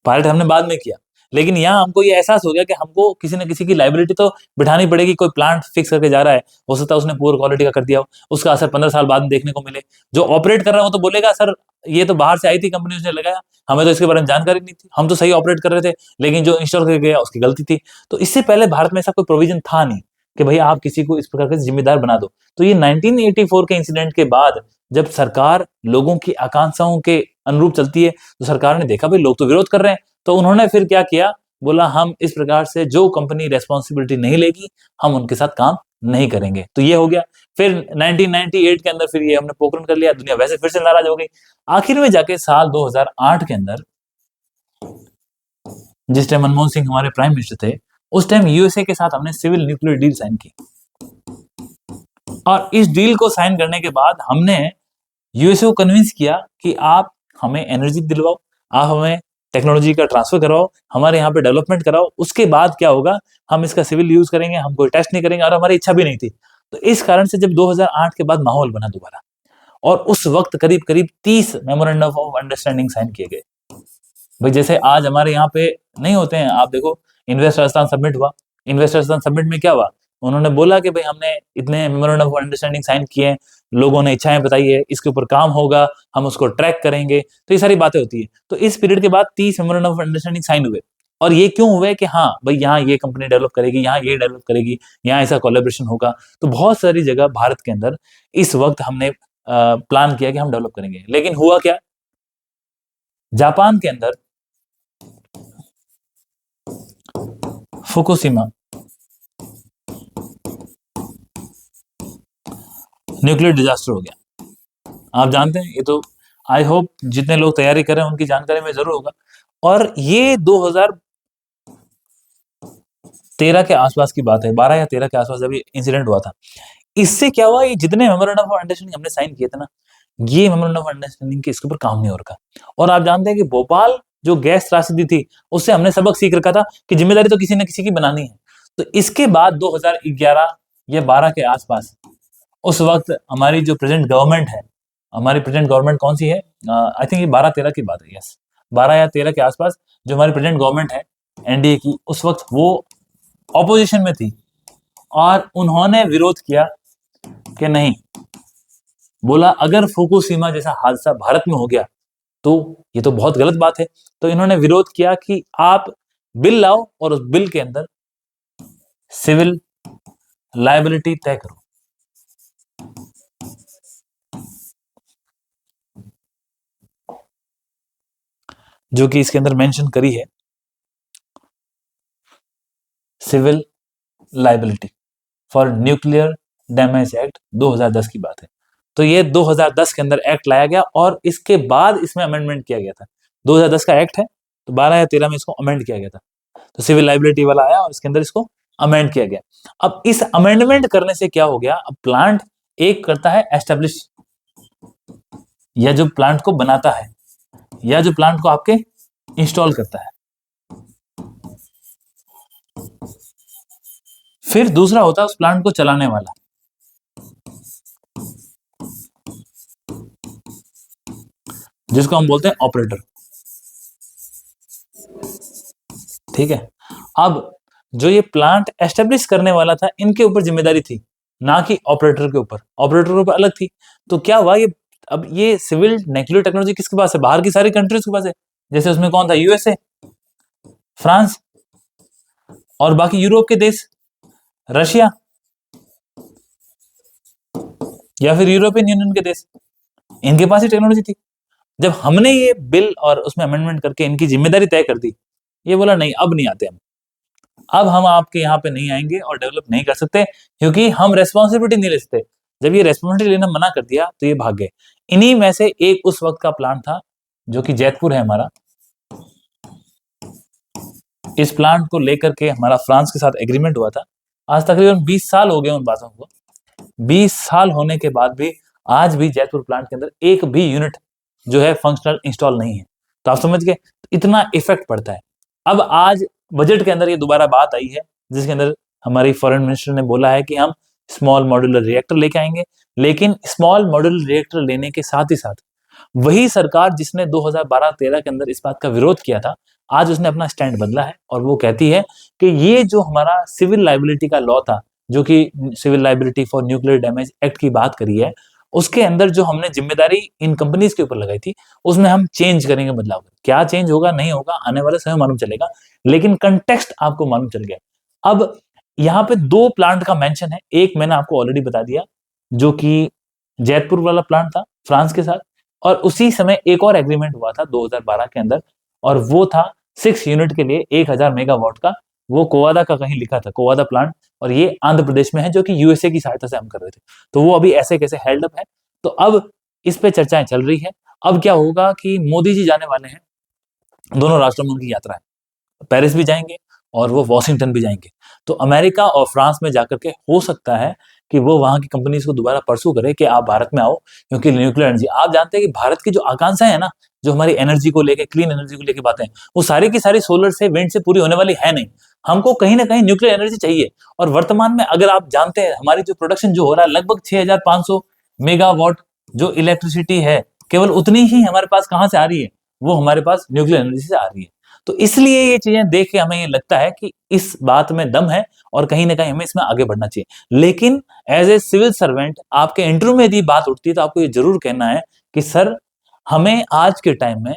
पारित हमने बाद में किया, लेकिन यहां हमको ये एहसास हो गया कि हमको किसी न किसी की लाइबिलिटी तो बिठानी पड़ेगी। कोई प्लांट फिक्स करके जा रहा है, हो सकता है उसने पुअर क्वालिटी का कर दिया हो, उसका असर 15 साल बाद में देखने को मिले। जो ऑपरेट कर रहा हो तो बोलेगा सर ये तो बाहर से आई थी कंपनी, उसने लगाया, हमें तो इसके बारे में जानकारी नहीं थी, हम तो सही ऑपरेट कर रहे थे, लेकिन जो इंस्टॉल करके गया उसकी गलती थी। तो इससे पहले भारत में ऐसा कोई प्रोविजन था नहीं कि भाई आप किसी को इस प्रकार का जिम्मेदार बना दो। तो ये 1984 के इंसिडेंट के बाद जब सरकार लोगों की आकांक्षाओं के अनुरूप चलती है, तो सरकार ने देखा भाई लोग तो विरोध कर रहे हैं, तो उन्होंने फिर क्या किया, बोला हम इस प्रकार से जो कंपनी रेस्पॉन्सिबिलिटी नहीं लेगी हम उनके साथ काम नहीं करेंगे। तो ये हो गया। फिर 1998 के अंदर फिर ये हमने पोखरण कर लिया, दुनिया वैसे फिर से नाराज हो गई। आखिर में जाके साल 2008 के अंदर, जिस टाइम मनमोहन सिंह हमारे प्राइम मिनिस्टर थे, उस टाइम यूएसए के साथ हमने सिविल न्यूक्लियर डील साइन की और इस डील को साइन करने के बाद हमने यूएसए को कन्विंस किया कि आप हमें एनर्जी दिलवाओ, आप हमें टेक्नोलॉजी का ट्रांसफर कराओ, हमारे यहाँ पे डेवलपमेंट कराओ, उसके बाद क्या होगा हम इसका सिविल यूज करेंगे, हम कोई टेस्ट नहीं करेंगे। और हमारी इच्छा भी नहीं थी। तो इस कारण से जब 2008 के बाद माहौल बना दोबारा, और उस वक्त करीब करीब 30 मेमोरेंडम ऑफ अंडरस्टैंडिंग साइन किए गए। भाई जैसे आज हमारे यहाँ पे नहीं होते हैं, आप देखो इन्वेस्ट राजस्थान सबमिट हुआ, इन्वेस्ट राजस्थान सबमिट में क्या हुआ, उन्होंने बोला कि भाई हमने इतने मेमोरेंडम ऑफ अंडरस्टैंडिंग साइन किए हैं, लोगों ने इच्छाएं बताई है, इसके ऊपर काम होगा, हम उसको ट्रैक करेंगे, तो ये सारी बातें होती है। तो इस पीरियड के बाद 30 मेमोरेंडम ऑफ अंडरस्टैंडिंग साइन हुए। और ये क्यों हुए कि हाँ भाई यहाँ ये कंपनी डेवलप करेगी, यहाँ ये डेवलप करेगी, यहाँ ऐसा कोलैबोरेशन होगा। तो बहुत सारी जगह भारत के अंदर इस वक्त हमने प्लान किया कि हम डेवलप करेंगे, लेकिन हुआ क्या, जापान के अंदर फुकुशिमा न्यूक्लियर डिजास्टर हो गया। आप जानते हैं, ये तो आई होप जितने लोग तैयारी कर रहे हैं उनकी जानकारी में जरूर होगा। और ये 2013 के आसपास की बात है, 12 या 13 के आसपास जब ये इंसिडेंट हुआ था। इससे क्या हुआ, ये जितने मेमोरेंडम ऑफ अंडरस्टैंडिंग हमने साइन किए थे ना, ये मेमोरेंडम ऑफ अंडरस्टैंडिंग के इसके ऊपर काम नहीं हो रखा। और आप जानते हैं कि भोपाल जो गैस त्रासदी थी, उससे हमने सबक सीख रखा था कि जिम्मेदारी तो किसी न किसी की बनानी है। तो इसके बाद 2011 या 12 के आसपास, उस वक्त हमारी जो प्रेजेंट गवर्नमेंट है, हमारी प्रेजेंट गवर्नमेंट कौन सी है, आई थिंक ये 12-13 की बात है, यस 12 या 13 के आसपास जो हमारी प्रेजेंट गवर्नमेंट है एनडीए की, उस वक्त वो ऑपोजिशन में थी और उन्होंने विरोध किया कि नहीं, बोला अगर फुकुशिमा जैसा हादसा भारत में हो गया तो ये तो बहुत गलत बात है। तो इन्होंने विरोध किया कि आप बिल लाओ और उस बिल के अंदर सिविल लायबिलिटी तय करो। जो कि इसके अंदर मेंशन करी है civil liability for nuclear damage act 2010 की बात है। तो ये 2010 के अंदर एक्ट लाया गया और इसके बाद इसमें अमेंडमेंट किया गया था। 2010 का एक्ट है, तो 12 या 13 में इसको अमेंड किया गया था। तो सिविल लाइबिलिटी वाला आया और इसके अंदर इसको अमेंड किया गया। अब इस अमेंडमेंट करने से क्या हो गया, अब प्लांट एक करता है एस्टेब्लिश, या जो प्लांट को बनाता है या जो प्लांट को आपके इंस्टॉल करता है। फिर दूसरा होता है उस प्लांट को चलाने वाला, जिसको हम बोलते हैं ऑपरेटर। ठीक है। अब जो ये प्लांट एस्टेब्लिश करने वाला था, इनके ऊपर जिम्मेदारी थी, ना कि ऑपरेटर के ऊपर। ऑपरेटर के ऊपर अलग थी। तो क्या हुआ, ये अब ये सिविल न्यूक्लियर टेक्नोलॉजी किसके पास है? बाहर की सारी कंट्रीज के पास है। जैसे उसमें कौन था? यूएसए, फ्रांस और बाकी यूरोप के देश, रशिया या फिर यूरोपियन यूनियन के देश, इनके पास ही टेक्नोलॉजी थी। जब हमने ये बिल और उसमें अमेंडमेंट करके इनकी जिम्मेदारी तय कर दी, ये बोला नहीं अब नहीं आते हम, अब हम आपके यहाँ पे नहीं आएंगे और डेवलप नहीं कर सकते, क्योंकि हम रेस्पॉन्सिबिलिटी नहीं ले सकते। जब ये रेस्पॉन्सिबिलिटी लेना मना कर दिया तो ये भाग गए। इन्हीं में से एक उस वक्त का प्लांट था जो कि जैतपुर है हमारा। इस प्लांट को लेकर के हमारा फ्रांस के साथ एग्रीमेंट हुआ था। आज तकरीबन 20 साल हो गए उन बातों को। 20 साल होने के बाद भी आज भी जैतपुर प्लांट के अंदर एक भी यूनिट जो है फंक्शनल इंस्टॉल नहीं है। तो आप समझ गए इतना इफेक्ट पड़ता है। अब आज बजट के अंदर ये दोबारा बात आई है, जिसके अंदर हमारी फॉरेन मिनिस्टर ने बोला है कि हम स्मॉल मॉड्यूलर रिएक्टर लेके आएंगे। लेकिन स्मॉल मॉड्यूलर रिएक्टर लेने के साथ ही साथ वही सरकार जिसने 2012-13 के अंदर इस बात का विरोध किया था, आज उसने अपना स्टैंड बदला है और वो कहती है कि ये जो हमारा सिविल लाइबिलिटी का लॉ था, जो कि civil liability for nuclear damage act की बात करी है, उसके अंदर जो हमने जिम्मेदारी इन कंपनीज के ऊपर लगाई थी, उसमें हम चेंज करेंगे, बदलाव। क्या चेंज होगा नहीं होगा आने वाले समय मालूम चलेगा, लेकिन कंटेक्स्ट आपको मालूम चल गया। अब यहाँ पे 2 प्लांट का मेंशन है। एक मैंने आपको ऑलरेडी बता दिया, जो कि जैतपुर वाला प्लांट था फ्रांस के साथ, और उसी समय एक और एग्रीमेंट हुआ था 2012 के अंदर, और वो था 6 यूनिट के लिए 1000 मेगावाट का। वो कोवादा का कहीं लिखा था, कोवादा प्लांट, और ये आंध्र प्रदेश में है, जो कि यूएसए की सहायता से हम कर रहे थे। तो वो अभी ऐसे कैसे हेल्ड अप है। तो अब इस पे चर्चाएं चल रही है। अब क्या होगा कि मोदी जी जाने वाले हैं, दोनों राष्ट्रों में उनकी यात्रा है, पेरिस भी जाएंगे और वो वॉशिंगटन भी जाएंगे। तो अमेरिका और फ्रांस में जाकर के हो सकता है कि वो वहां की कंपनीज को दोबारा परसू करे कि आप भारत में आओ, क्योंकि न्यूक्लियर एनर्जी, आप जानते हैं कि भारत की जो आकांक्षाएं है ना, जो हमारी एनर्जी को लेके, क्लीन एनर्जी को लेके बातें, वो सारी की सारी सोलर से, विंड से पूरी होने वाली है नहीं। हमको कहीं ना कहीं न्यूक्लियर एनर्जी चाहिए। और वर्तमान में अगर आप जानते हैं, हमारी जो प्रोडक्शन जो हो रहा है, लगभग 6500 मेगावाट जो इलेक्ट्रिसिटी है, केवल उतनी ही हमारे पास कहां से आ रही है? वो हमारे पास न्यूक्लियर एनर्जी से आ रही है। तो इसलिए ये चीजें देख के हमें ये लगता है कि इस बात में दम है और कहीं ना कहीं हमें इसमें आगे बढ़ना चाहिए। लेकिन एज ए सिविल सर्वेंट आपके इंटरव्यू में यदि बात उठती है तो आपको ये जरूर कहना है कि सर, हमें आज के टाइम में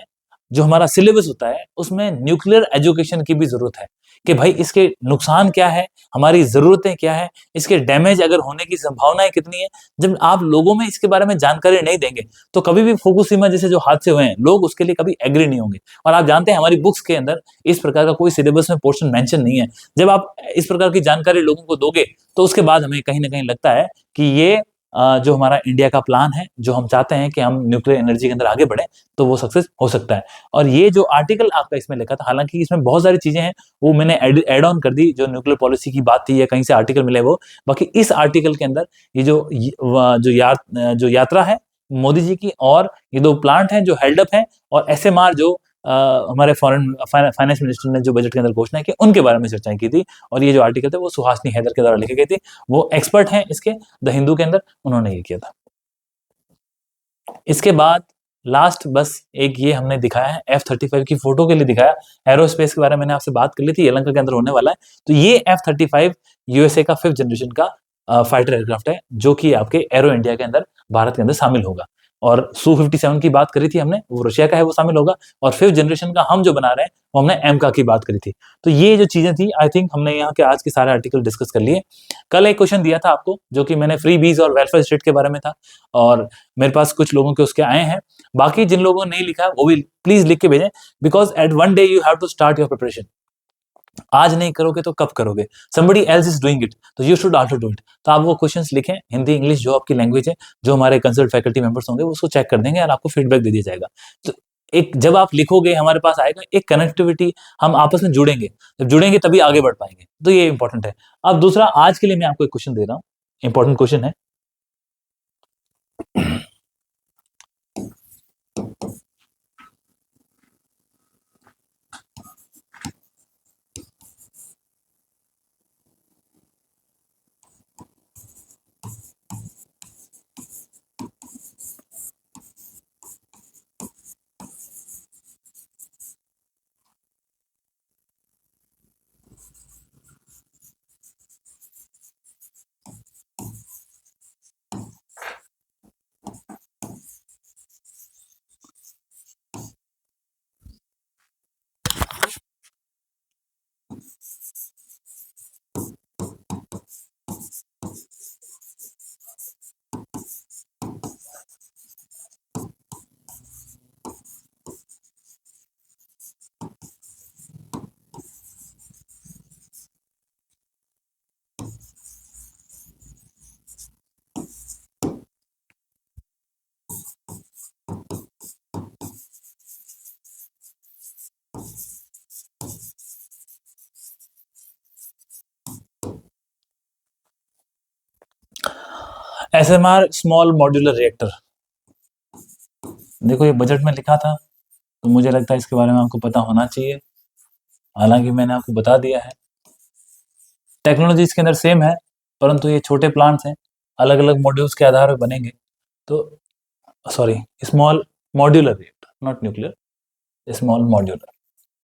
जो हमारा सिलेबस होता है उसमें न्यूक्लियर एजुकेशन की भी जरूरत है, कि भाई इसके नुकसान क्या है, हमारी जरूरतें क्या है, इसके डैमेज अगर होने की संभावनाएं कितनी है। जब आप लोगों में इसके बारे में जानकारी नहीं देंगे तो कभी भी फुकुशिमा जैसे जो हादसे हुए हैं, लोग उसके लिए कभी एग्री नहीं होंगे। और आप जानते हैं हमारी बुक्स के अंदर इस प्रकार का कोई सिलेबस में पोर्शन मेंशन नहीं है। जब आप इस प्रकार की जानकारी लोगों को दोगे तो उसके बाद हमें कहीं ना कहीं लगता है कि ये जो हमारा इंडिया का प्लान है, जो हम चाहते हैं कि हम न्यूक्लियर एनर्जी के अंदर आगे बढ़े, तो वो सक्सेस हो सकता है। और ये जो आर्टिकल आपका इसमें लिखा था, हालांकि इसमें बहुत सारी चीजें हैं, वो मैंने एड ऑन कर दी, जो न्यूक्लियर पॉलिसी की बात थी या कहीं से आर्टिकल मिले वो। बाकी इस आर्टिकल के अंदर ये जो यात्रा है मोदी जी की, और ये 2 प्लांट हैं जो हेल्ड अप है, और एसएमआर जो हमारे फॉरेन फाइनेंस मिनिस्टर ने जो बजट के अंदर घोषणा की, उनके बारे में चर्चाएं की थी। और ये जो आर्टिकल थे वो सुहासनी हैदर के द्वारा लिखे गए थे, वो एक्सपर्ट हैं इसके, द हिंदू के अंदर, उन्होंने ये किया था। इसके बाद लास्ट बस एक ये हमने दिखाया है, F-35 की फोटो के लिए दिखाया। एरोस्पेस के बारे में मैंने आपसे बात कर ली थी, यलंका के अंदर होने वाला है। तो ये F-35 यूएसए का 5th जनरेशन का फाइटर एयरक्राफ्ट है, जो कि आपके एरो इंडिया के अंदर, भारत के अंदर शामिल होगा। और Su-57 की बात करी थी हमने, वो रशिया का है, वो शामिल होगा। और 5th जनरेशन का हम जो बना रहे हैं वो हमने एमका की बात करी थी। तो ये जो चीजें थी, आई थिंक हमने यहाँ के आज के सारे आर्टिकल डिस्कस कर लिए। कल एक क्वेश्चन दिया था आपको, जो कि मैंने फ्री बीज और वेलफेयर स्टेट के बारे में था, और मेरे पास कुछ लोगों के उसके आए हैं। बाकी जिन लोगों ने नहीं लिखा वो भी प्लीज लिख के भेजें, because at one day you have to start your preparation. आज नहीं करोगे तो कब करोगे? Somebody else is doing it, तो you should also do it. तो आप वो क्वेश्चंस लिखें, हिंदी इंग्लिश जो आपकी लैंग्वेज है, जो हमारे कंसल्ट फैकल्टी मेंबर्स होंगे वो उसको चेक कर देंगे और आपको फीडबैक दे दिया जाएगा। तो एक जब आप लिखोगे हमारे पास आएगा, एक कनेक्टिविटी, हम आपस में जुड़ेंगे, जब जुड़ेंगे तभी आगे बढ़ पाएंगे, तो ये इंपॉर्टेंट है। अब दूसरा, आज के लिए मैं आपको एक क्वेश्चन दे रहा हूँ, इंपॉर्टेंट क्वेश्चन है। एसएमआर स्मॉल मॉड्यूलर रिएक्टर, देखो ये बजट में लिखा था, तो मुझे लगता है इसके बारे में आपको पता होना चाहिए, हालांकि मैंने आपको बता दिया है। टेक्नोलॉजी इसके अंदर सेम है, परंतु ये छोटे प्लांट्स हैं, अलग अलग मॉड्यूल्स के आधार पर बनेंगे। तो sorry, small modular reactor, not nuclear, small modular.